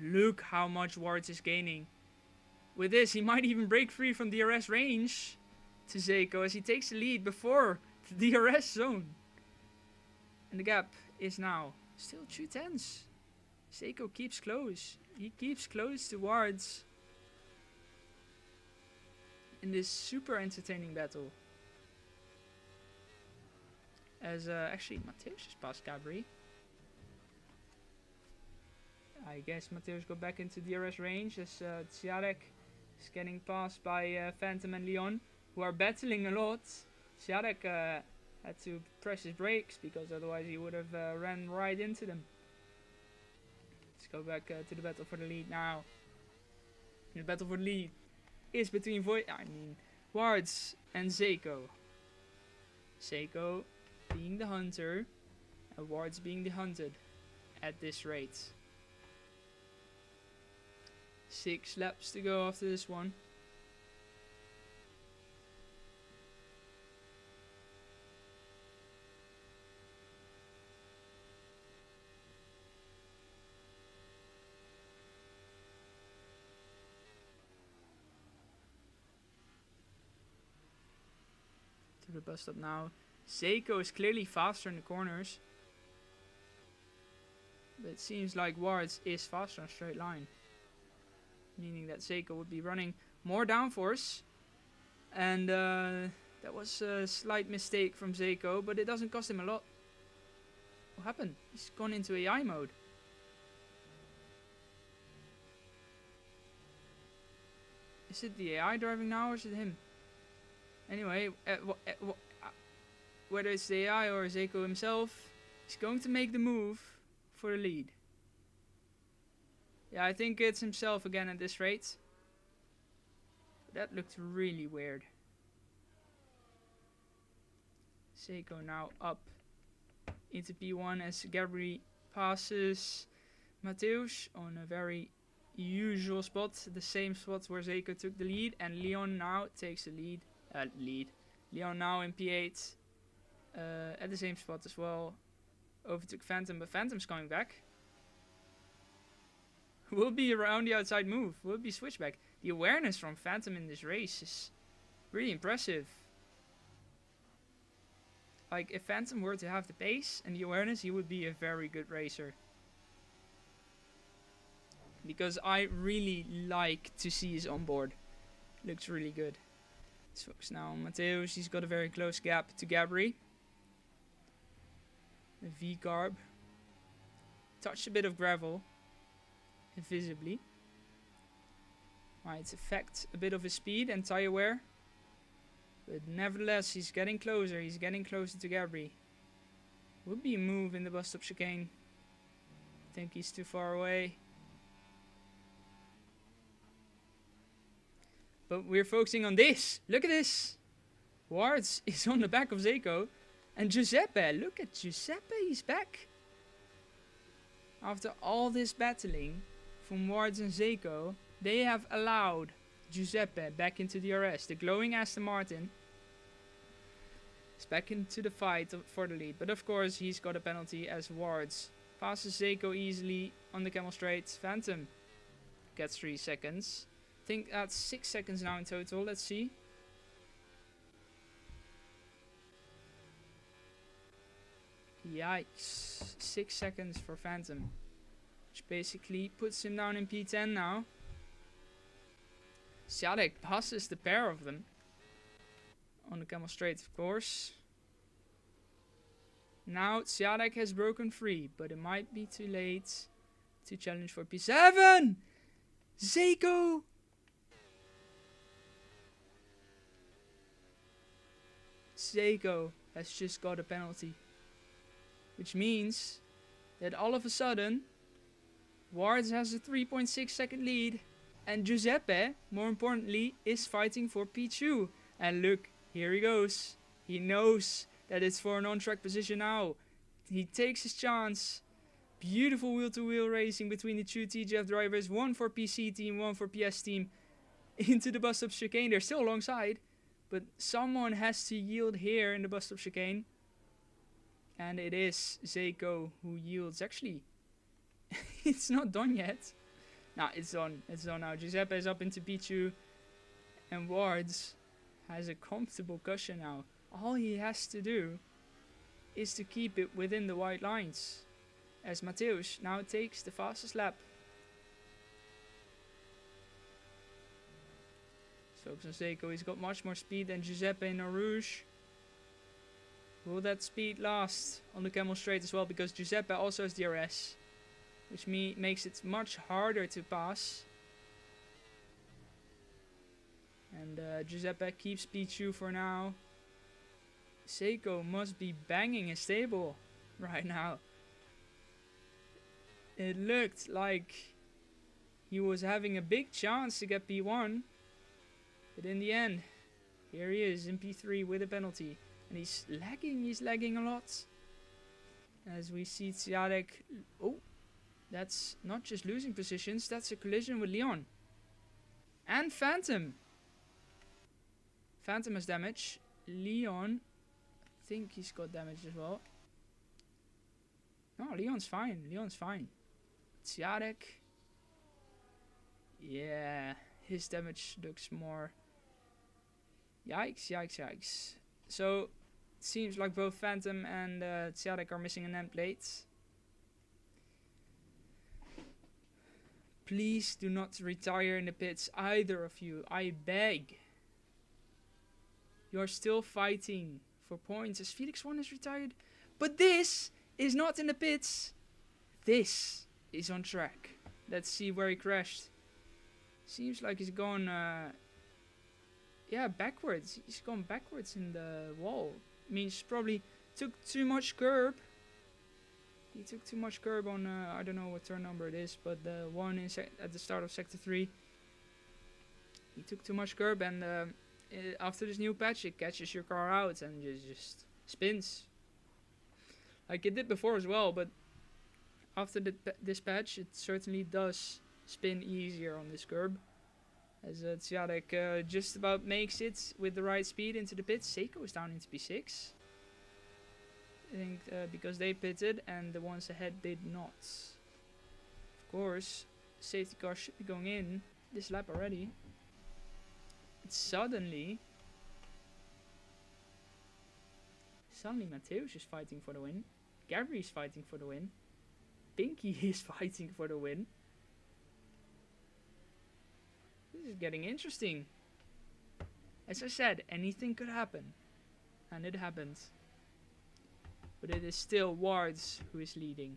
Look how much Wards is gaining. With this, he might even break free from DRS range to Zeko, as he takes the lead before the DRS zone. And the gap is now still 2/10. Zeko keeps close. He keeps close to Wards in this super entertaining battle. As actually Mateusz has passed Gabri. I guess Mateusz got back into DRS range, as Tsiarek is getting passed by Phantom and Leon, who are battling a lot. Tsiarek had to press his brakes because otherwise he would have ran right into them. Let's go back to the battle for the lead now. The battle for the lead is between Wards and Zeko. Zeko being the hunter and Wards being the hunted at this rate. 6 laps to go after this one. the bus stop now. Seiko is clearly faster in the corners. But it seems like Wards is faster on a straight line. Meaning that Seiko would be running more downforce. And that was a slight mistake from Seiko, but it doesn't cost him a lot. What happened? He's gone into AI mode. Is it the AI driving now or is it him? Anyway, whether it's the AI or Seiko himself, he's going to make the move for the lead. Yeah, I think it's himself again at this rate. That looked really weird. Seiko now up into P1 as Gabri passes Mateusz on a very usual spot, the same spot where Seiko took the lead, and Leon now takes the lead. Leon now in P8 at the same spot as well. Overtook Phantom, but Phantom's coming back. Will be around the outside move. Will be switchback. The awareness from Phantom in this race is really impressive. Like, if Phantom were to have the pace and the awareness, he would be a very good racer. Because I really like to see his onboard. Looks really good. Let's focus now on Mateusz. He's got a very close gap to Gabri. The V-carb. Touched a bit of gravel. Invisibly. Might affect a bit of his speed and tire wear. But nevertheless, he's getting closer. He's getting closer to Gabri. Would be a move in the bus stop chicane. I think he's too far away. But we're focusing on this. Look at this. Wards is on the back of Seiko. And Giuseppe. Look at Giuseppe. He's back. After all this battling from Wards and Seiko, they have allowed Giuseppe back into the RS. The glowing Aston Martin is back into the fight for the lead. But of course, he's got a penalty as Wards passes Seiko easily on the Camel Straight. Phantom gets 3 seconds. I think that's 6 seconds now in total. Let's see. Yikes. 6 seconds for Phantom. Which basically puts him down in P10 now. Siadek passes the pair of them. On the Camel Straight, of course. Now Siadek has broken free. But it might be too late to challenge for P7. Seiko! Seiko has just got a penalty. Which means that all of a sudden, Wards has a 3.6 second lead. And Giuseppe, more importantly, is fighting for P2. And look, here he goes. He knows that it's for an on-track position now. He takes his chance. Beautiful wheel-to-wheel racing between the two TGF drivers. One for PC team, one for PS team. Into the bus stop chicane. They're still alongside. But someone has to yield here in the bus stop chicane. And it is Seiko who yields. Actually, it's not done yet. Nah, it's on. It's on now. Giuseppe is up into P2. And Wards has a comfortable cushion now. All he has to do is to keep it within the white lines. As Mateusz now takes the fastest lap. Focus on Seiko. He's got much more speed than Giuseppe in Rouge. Will that speed last on the Camel Straight as well? Because Giuseppe also has DRS. Which makes it much harder to pass. And Giuseppe keeps P2 for now. Seiko must be banging his table right now. It looked like he was having a big chance to get P1. But in the end, here he is in P3 with a penalty. And he's lagging a lot. As we see Siadek. Oh, that's not just losing positions, that's a collision with Leon. And Phantom. Phantom has damage. Leon, I think he's got damage as well. No, Leon's fine. Leon's fine. Siadek. Yeah, his damage looks more. Yikes, yikes, yikes. So it seems like both Phantom and Tsiadek are missing an end plate. Please do not retire in the pits, either of you. I beg. You are still fighting for points as Felix 1 is retired. But this is not in the pits. This is on track. Let's see where he crashed. Seems like he's gone, backwards. He's gone backwards in the wall. Means probably took too much curb. He took too much curb on, I don't know what turn number it is, but the one at the start of Sector 3. He took too much curb, and after this new patch, it catches your car out and just spins. Like it did before as well, but after this patch, it certainly does spin easier on this curb. As Tsiadek just about makes it with the right speed into the pits. Seiko is down into P6. I think because they pitted and the ones ahead did not. Of course, safety car should be going in this lap already. But suddenly Mateusz is fighting for the win. Gabri is fighting for the win. Pinky is fighting for the win. This is getting interesting. As I said, anything could happen. And it happened. But it is still Wards who is leading.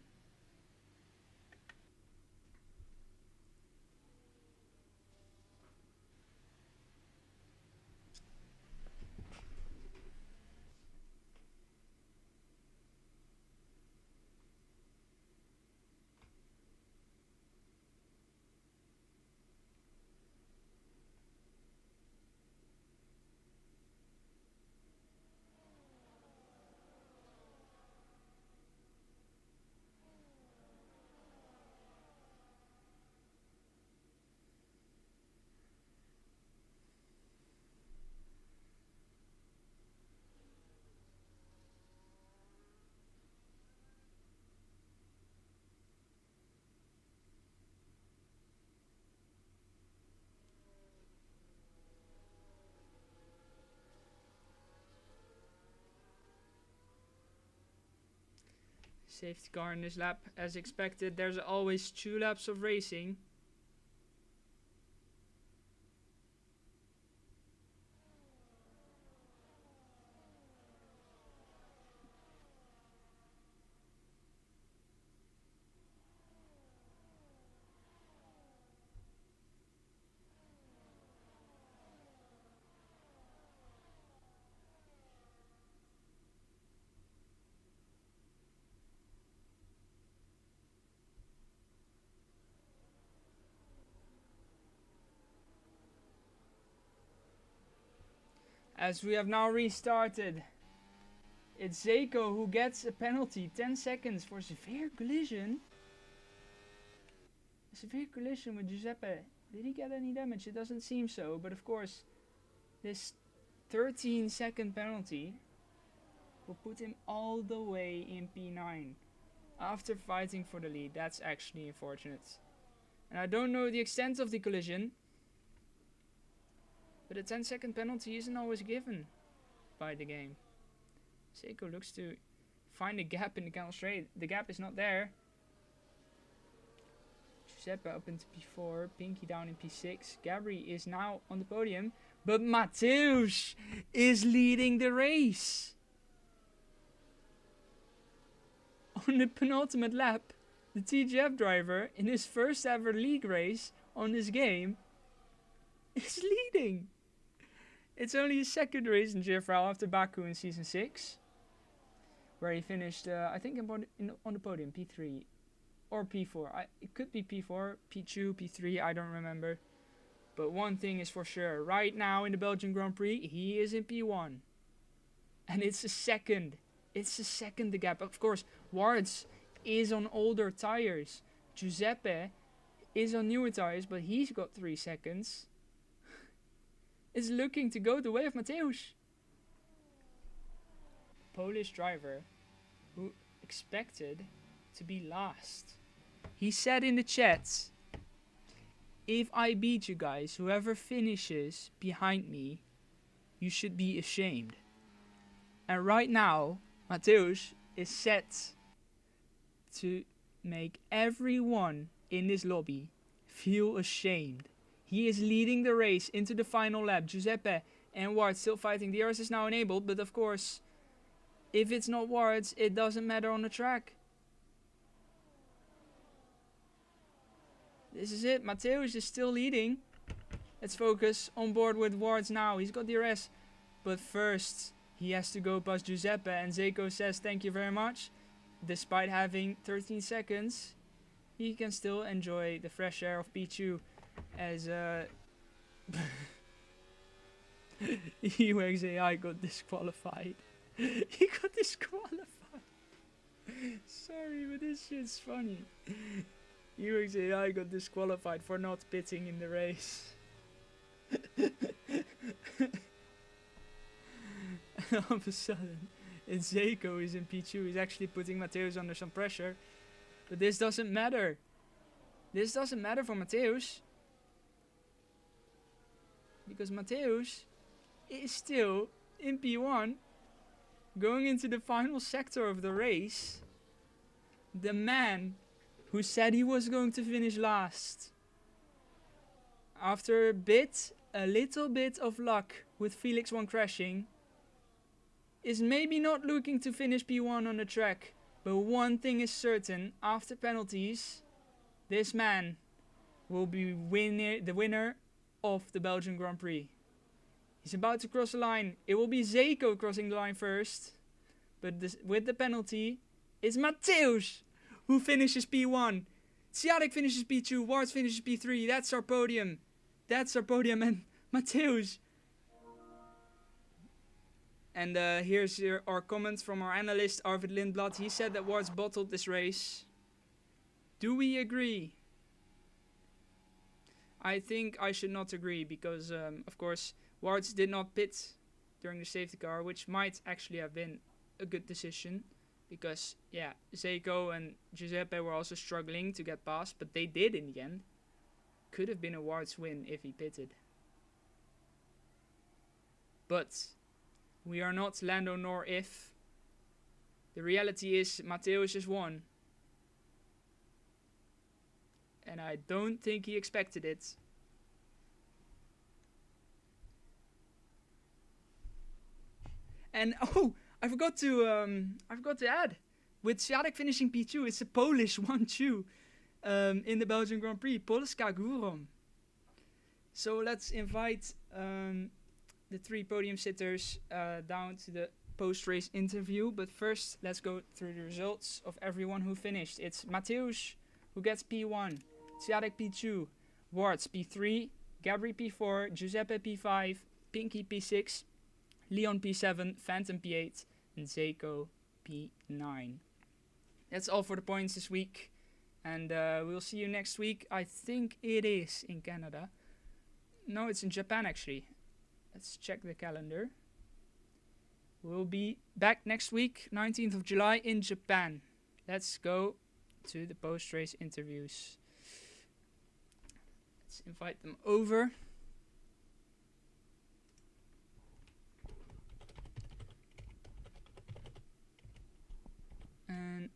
Safety car in this lap, as expected. There's always 2 laps of racing. As we have now restarted, it's Seiko who gets a penalty, 10 seconds for severe collision. A severe collision with Giuseppe. Did he get any damage? It doesn't seem so, but of course, this 13-second penalty will put him all the way in P9. After fighting for the lead, that's actually unfortunate. And I don't know the extent of the collision. But a 10-second penalty isn't always given by the game. Seiko looks to find a gap in the counter straight. The gap is not there. Giuseppe up into P4. Pinky down in P6. Gabri is now on the podium. But Mateusz is leading the race. On the penultimate lap, the TGF driver in his first ever league race on this game is leading. It's only his second race in GFRL after Baku in Season 6. Where he finished, I think, on the podium, P3 or P4. It could be P4, P2, P3, I don't remember. But one thing is for sure. Right now in the Belgian Grand Prix, he is in P1. And it's a second. It's a second the gap. Of course, Wards is on older tires. Giuseppe is on newer tires, but he's got 3 seconds. Is looking to go the way of Mateusz. Polish driver who expected to be last. He said in the chat, if I beat you guys, whoever finishes behind me, you should be ashamed. And right now, Mateusz is set to make everyone in this lobby feel ashamed. He is leading the race into the final lap. Giuseppe and Ward still fighting. The DRS is now enabled, but of course, if it's not Ward's, it doesn't matter on the track. This is it. Mateusz is still leading. Let's focus on board with Ward's now. He's got DRS. But first, he has to go past Giuseppe. And Zeiko says thank you very much. Despite having 13 seconds, he can still enjoy the fresh air of P2 as UXAI got disqualified. He got disqualified. Sorry, but this shit's funny. UXAI got disqualified for not pitting in the race. And all of a sudden, it's Zeiko who's in P2. He's actually putting Mateusz under some pressure. But this doesn't matter. This doesn't matter for Mateusz. Because Mateusz is still in P1. Going into the final sector of the race. The man who said he was going to finish last. After a little bit of luck with Felix 1 crashing, is maybe not looking to finish P1 on the track. But one thing is certain, after penalties, this man will be the winner of the Belgian Grand Prix. He's about to cross the line. It will be Zeiko crossing the line first. But with the penalty, it's Mateusz who finishes P1. Siadek finishes P2. Warts finishes P3. That's our podium. That's our podium. And Mateusz. And here's our comments from our analyst Arvid Lindblad. He said that Warts bottled this race. Do we agree? I think I should not agree because, of course, Warts did not pit during the safety car, which might actually have been a good decision. Because, yeah, Zeiko and Giuseppe were also struggling to get past, but they did in the end. Could have been a Warts win if he pitted. But we are not Lando nor if. The reality is Mateusz has won. And I don't think he expected it. And oh, I forgot to add. With Siadek finishing P2, it's a Polish 1-2 in the Belgian Grand Prix. Polska Górom. So let's invite the three podium sitters down to the post-race interview. But first, let's go through the results of everyone who finished. It's Mateusz who gets P1, Siadek P2, Warts P3, Gabri P4, Giuseppe P5, Pinky P6, Leon P7, Phantom P8, and Zeiko P9. That's all for the points this week. And we'll see you next week. I think it is in Canada. No, it's in Japan actually. Let's check the calendar. We'll be back next week, 19th of July in Japan. Let's go to the post-race interviews. Let's invite them over. And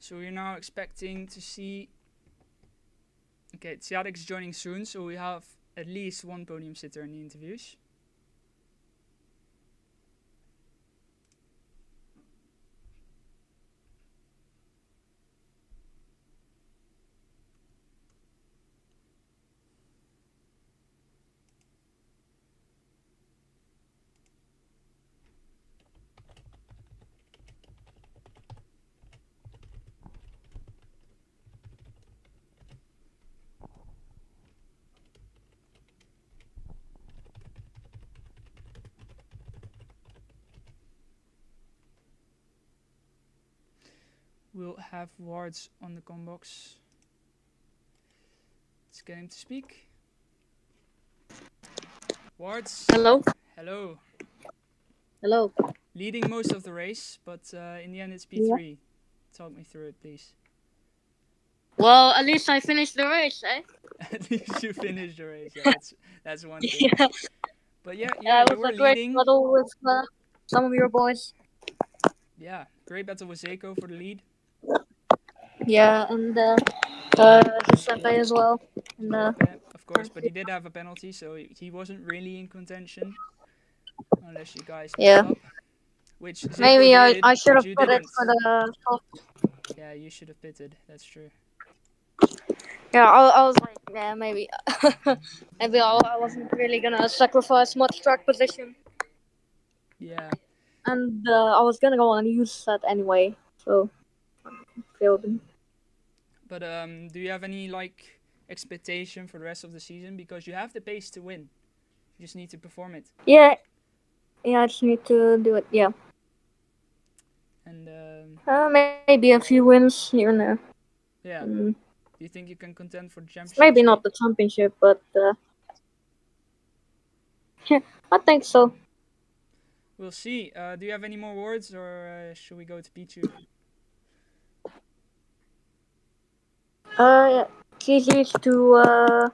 so we're now expecting to see. Okay, Siadek is joining soon, so we have at least one podium sitter in the interviews. We'll have Wards on the combox. Let's get him to speak. Wards. Hello. Hello. Hello. Leading most of the race, but in the end it's P3. Yeah. Talk me through it, please. Well, at least I finished the race, eh? At least you finished the race. Yeah, that's one thing. Yeah. But yeah, It you was were a great leading. battle with some of your boys. Yeah, great battle with Zeko for the lead. Yeah, and Giuseppe as well. And, Of course, but he did have a penalty, so he wasn't really in contention. Unless you guys pick yeah. up. Which Zeko Maybe did, I should but have you put it didn't. for the top. Yeah, you should have pitted. That's true. Yeah, I was like, yeah, maybe. Maybe I wasn't really gonna sacrifice much track position. Yeah. And I was gonna go on use that anyway, so failed him. But do you have any like expectation for the rest of the season? Because you have the pace to win. You just need to perform it. Yeah, I just need to do it. Yeah. And Maybe a few wins here and there. yeah. Mm. Do you think you can contend for the championship? Maybe not the championship, but yeah, I think so. We'll see. Do you have any more words, or should we go to Pichu? Yeah. GG's to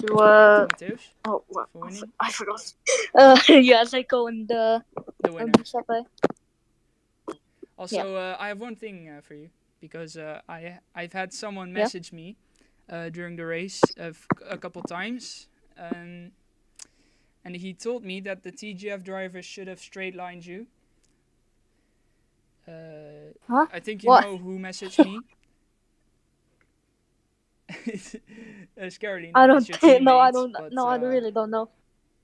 Mateus oh what? for winning. I forgot. Yeah, Seiko and The winner. Giuseppe. Also, I have one thing for you, because I've had someone message me during the race a couple times, and he told me that the TGF driver should have straight lined you. Huh? I think you know who messaged me. Scarily, I it's don't your think. teammate, No, I don't. but, No, I really don't know.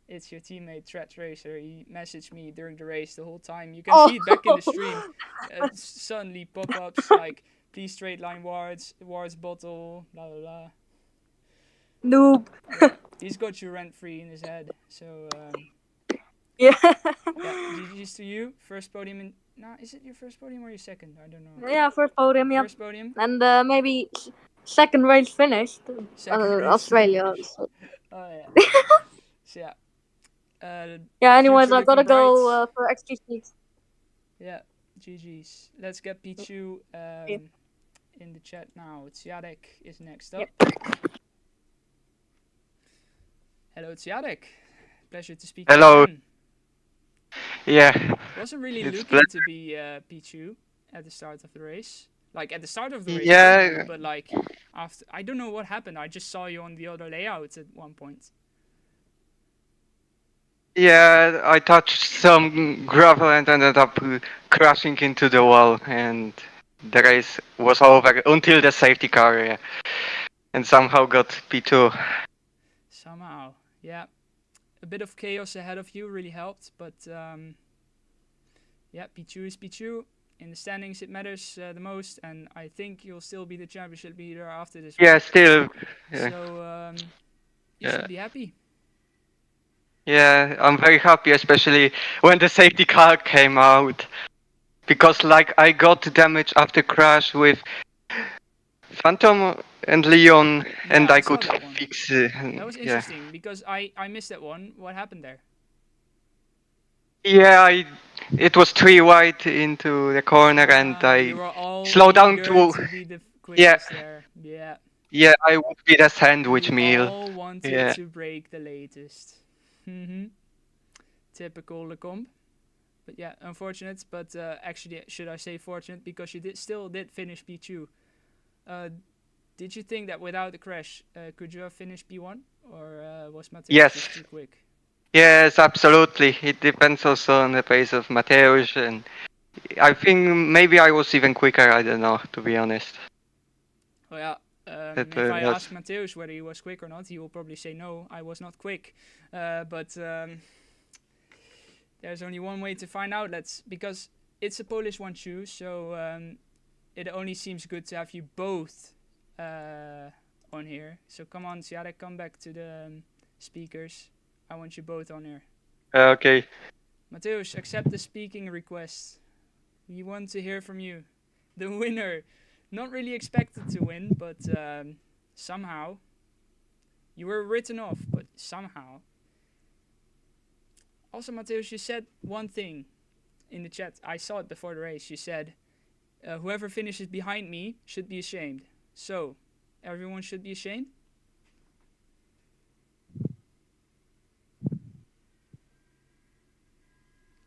it's your teammate Threat Racer. He messaged me during the race the whole time. You can see it back in the stream. Suddenly pop-ups like, please straight line Wards bottle, blah blah blah. Noob. Yeah, he's got you rent free in his head. So Yeah. yeah, GG's to you. First podium in. Nah, is it your first podium or your second? I don't know. Yeah, first podium. Yeah. First podium. And maybe second race finished. Second race. Australia. So. Oh yeah. So yeah. Yeah. Anyways, future I gotta looking bright. go for XTC. Yeah, GG's. Let's get Pichu in the chat now. Tsiadek is next up. Hello, Tsiadek. Pleasure to speak to you again. Yeah. Wasn't really looking to be Pichu at the start of the race. Like at the start of the race, Yeah. but like after, I don't know what happened. I just saw you on the other layouts at one point. Yeah, I touched some gravel and ended up crashing into the wall, and the race was over until the safety car, yeah. And somehow got P2. Somehow, yeah. A bit of chaos ahead of you really helped, but yeah, Pichu is Pichu. In the standings, it matters the most, and I think you'll still be the championship leader after this. Yeah, still. Yeah. So you should be happy. Yeah, I'm very happy, especially when the safety car came out, because like I got damage after crash with Phantom and Leon, and I could fix it. That was interesting because I missed that one. What happened there? Yeah, it was 3 wide into the corner, and I slowed down to be the quickest there. Yeah. Yeah, I would be the sandwich meal. All wanted to break the latest. Typical Lecombe. But yeah, unfortunate. But actually, should I say fortunate, because you still did finish P2. Did you think that without the crash, could you have finished P1, or was Mateus just too quick? Yes, absolutely. It depends also on the pace of Mateus, and I think maybe I was even quicker. I don't know, to be honest. Well, yeah. If I ask Mateus whether he was quick or not, he will probably say no, I was not quick. But there's only one way to find out. Because it's a Polish 1-2, so it only seems good to have you both on here. So come on, Tsiadek, come back to the speakers. I want you both on here. Okay. Mateus, accept the speaking request. We want to hear from you. The winner, Not really expected to win, but somehow. You were written off, but somehow. Also, Mateusz, you said one thing in the chat. I saw it before the race. You said, whoever finishes behind me should be ashamed. So, everyone should be ashamed?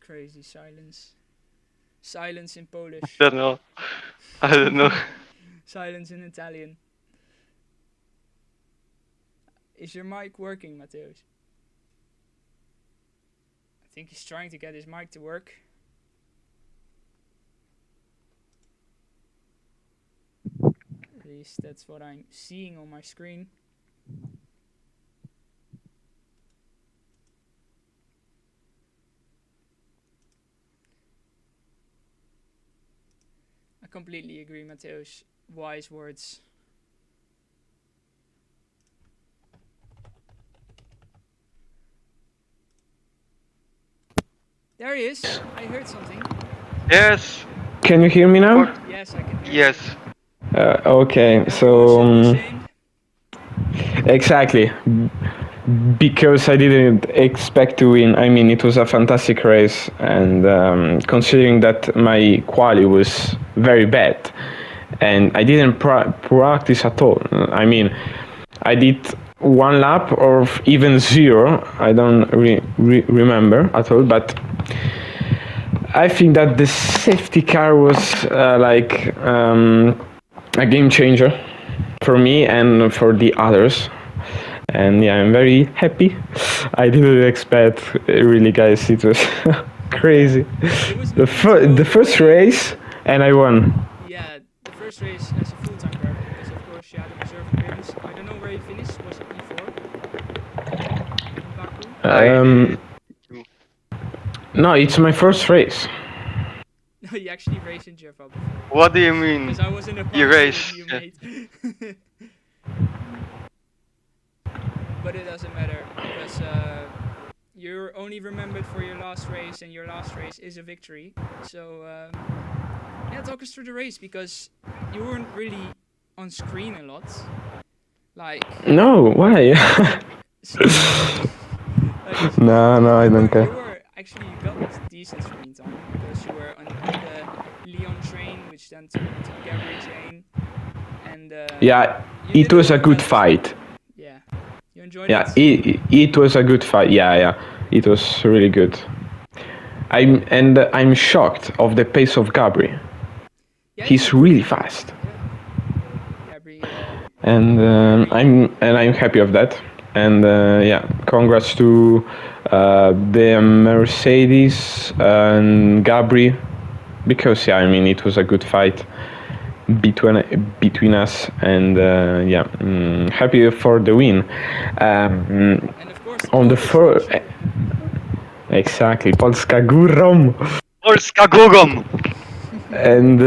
Crazy silence. Silence in Polish. I don't know. Silence in Italian. Is your mic working, Mateusz? I think he's trying to get his mic to work. At least that's what I'm seeing on my screen. I completely agree, Mateusz. Wise words. There he is. I heard something. Yes. Can you hear me now? Yes, I can hear Yes. Okay, so exactly, because I didn't expect to win. I mean, it was a fantastic race, and considering that my quali was very bad, and I didn't practice at all. I mean, I did one lap or even zero. I don't remember at all, but I think that the safety car was a game changer for me and for the others. And yeah, I'm very happy. I didn't expect, really, guys. It was crazy. The first race, and I won. Yeah, the first race as a full-time driver, because of course you had a reserve appearance. I don't know where you finished. Was it P4? In Baku? No, it's my first race. No, you actually raced in GFRL before. What do you mean? Because I was in a You race? you mate. But it doesn't matter, because you're only remembered for your last race, and your last race is a victory. So yeah, talk us through the race, because you weren't really on screen a lot. Like, No, why? No, I don't care. You were actually, you got decent screen time, because you were on the Leon train, which then turned into the Gabri train, and Yeah, it was a good fight. Yeah, you enjoyed Yeah, it. it was a good fight. Yeah, it was really good. I'm shocked of the pace of Gabri. Yeah, He's really fast. Yeah. Gabri, And I'm happy of that. And yeah, congrats to the Mercedes and Gabri, because yeah, I mean, it was a good fight between us, and yeah, happy for the win. and of course, On the first, exactly, Polska Górą. Polska Górą! And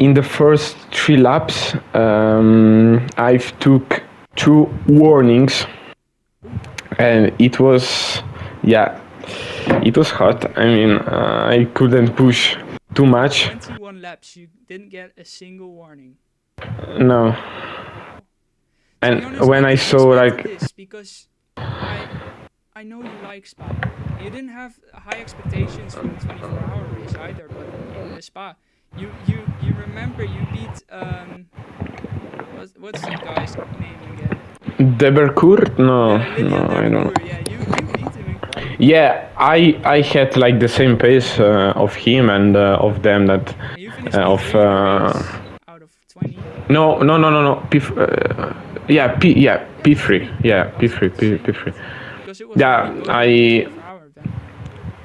in the first 3 laps, I've took 2 warnings, and it was, yeah, it was hot. I mean, I couldn't push too much. 21 laps, you didn't get a single warning. No. And honest, when I saw like this, because I know you like Spa. You didn't have high expectations for the 24-hour race either, but in the Spa, you remember you beat what's the guy's name again? Debercourt? No, I don't. Yeah, you beat him in quite. Yeah, I had like the same pace of him and of them that You finished of out of 20. no. P3. Yeah, P3. Because it was Yeah,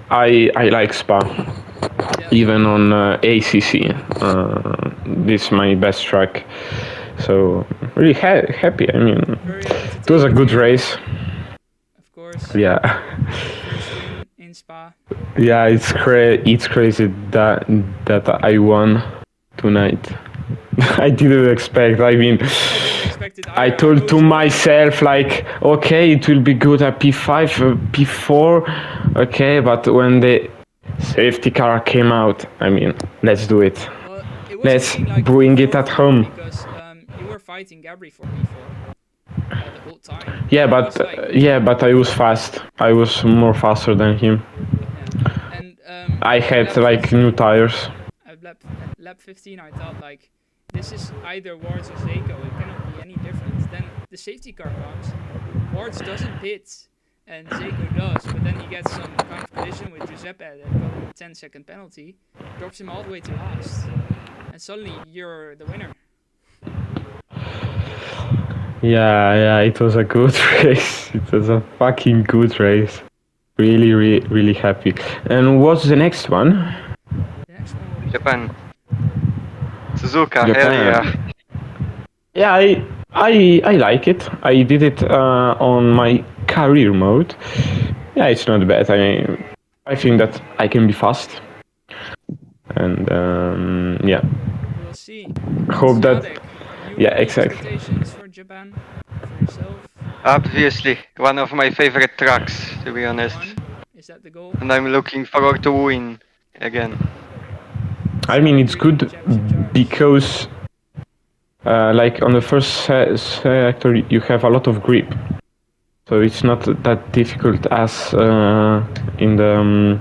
I like Spa, even on ACC. This is my best track, so really happy. I mean, it was a good race. Of course. Yeah. First win in Spa. Yeah, it's crazy that I won tonight. I didn't expect. I mean, I told to myself like, okay, it will be good at P5, P4, okay, but when the safety car came out, I mean, let's do it. Well, it was let's looking like bring it 4-4 at home. because you were fighting Gabri for b4 the whole time. Yeah, And it but was like, yeah, but I was fast. I was more faster than him. yeah. And I at had lap like 15 new tires. At lap 15, I thought like, this is either Wards or Zeko. It cannot be any different. Then the safety car comes. Wards doesn't pit, and Zeko does. But then he gets some kind of collision with Giuseppe that got him a 10-second penalty, drops him all the way to last, and suddenly you're the winner. Yeah, it was a good race. It was a fucking good race. Really, really happy. And what's the next one? The next one will be Japan. Suzuka, Japan. hell yeah. Yeah, I like it. I did it on my career mode. Yeah, it's not bad. I think that I can be fast. And yeah. We'll see. Hope that. Siadek, Yeah, any exactly. expectations for Japan, for yourself? Obviously, one of my favorite tracks, to be honest. Is that the goal? And I'm looking forward to win again. I mean, it's Celebrating good championship charge. because, like on the first sector, you have a lot of grip, so it's not that difficult as in the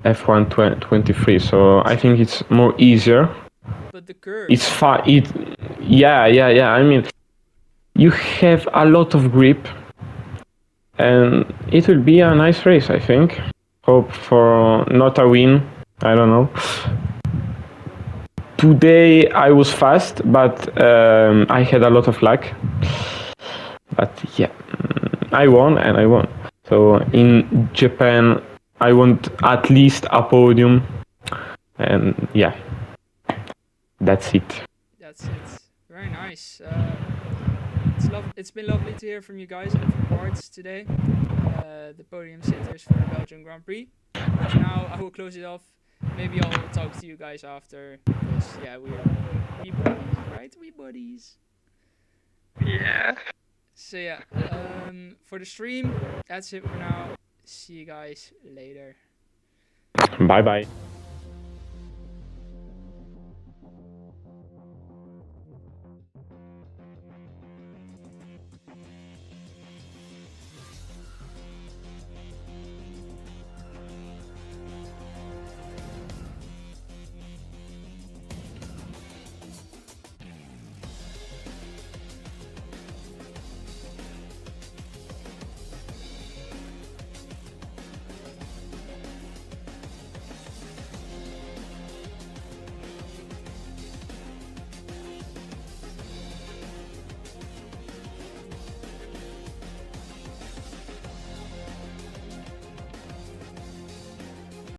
F1 23. So I think it's more easier. But the curve. It's yeah. I mean, you have a lot of grip, and it will be a nice race. I think. Hope for not a win. I don't know. Today I was fast, but I had a lot of luck. But yeah, I won and I won. So in Japan, I want at least a podium. And yeah, that's it. That's it. Very nice. It's been lovely to hear from you guys and from Wards today. The podium sitters for the Belgian Grand Prix. For now, I will close it off. Maybe I'll talk to you guys after, because yeah, we buddies, right? We buddies. Yeah. So yeah, for the stream, that's it for now. See you guys later. Bye bye.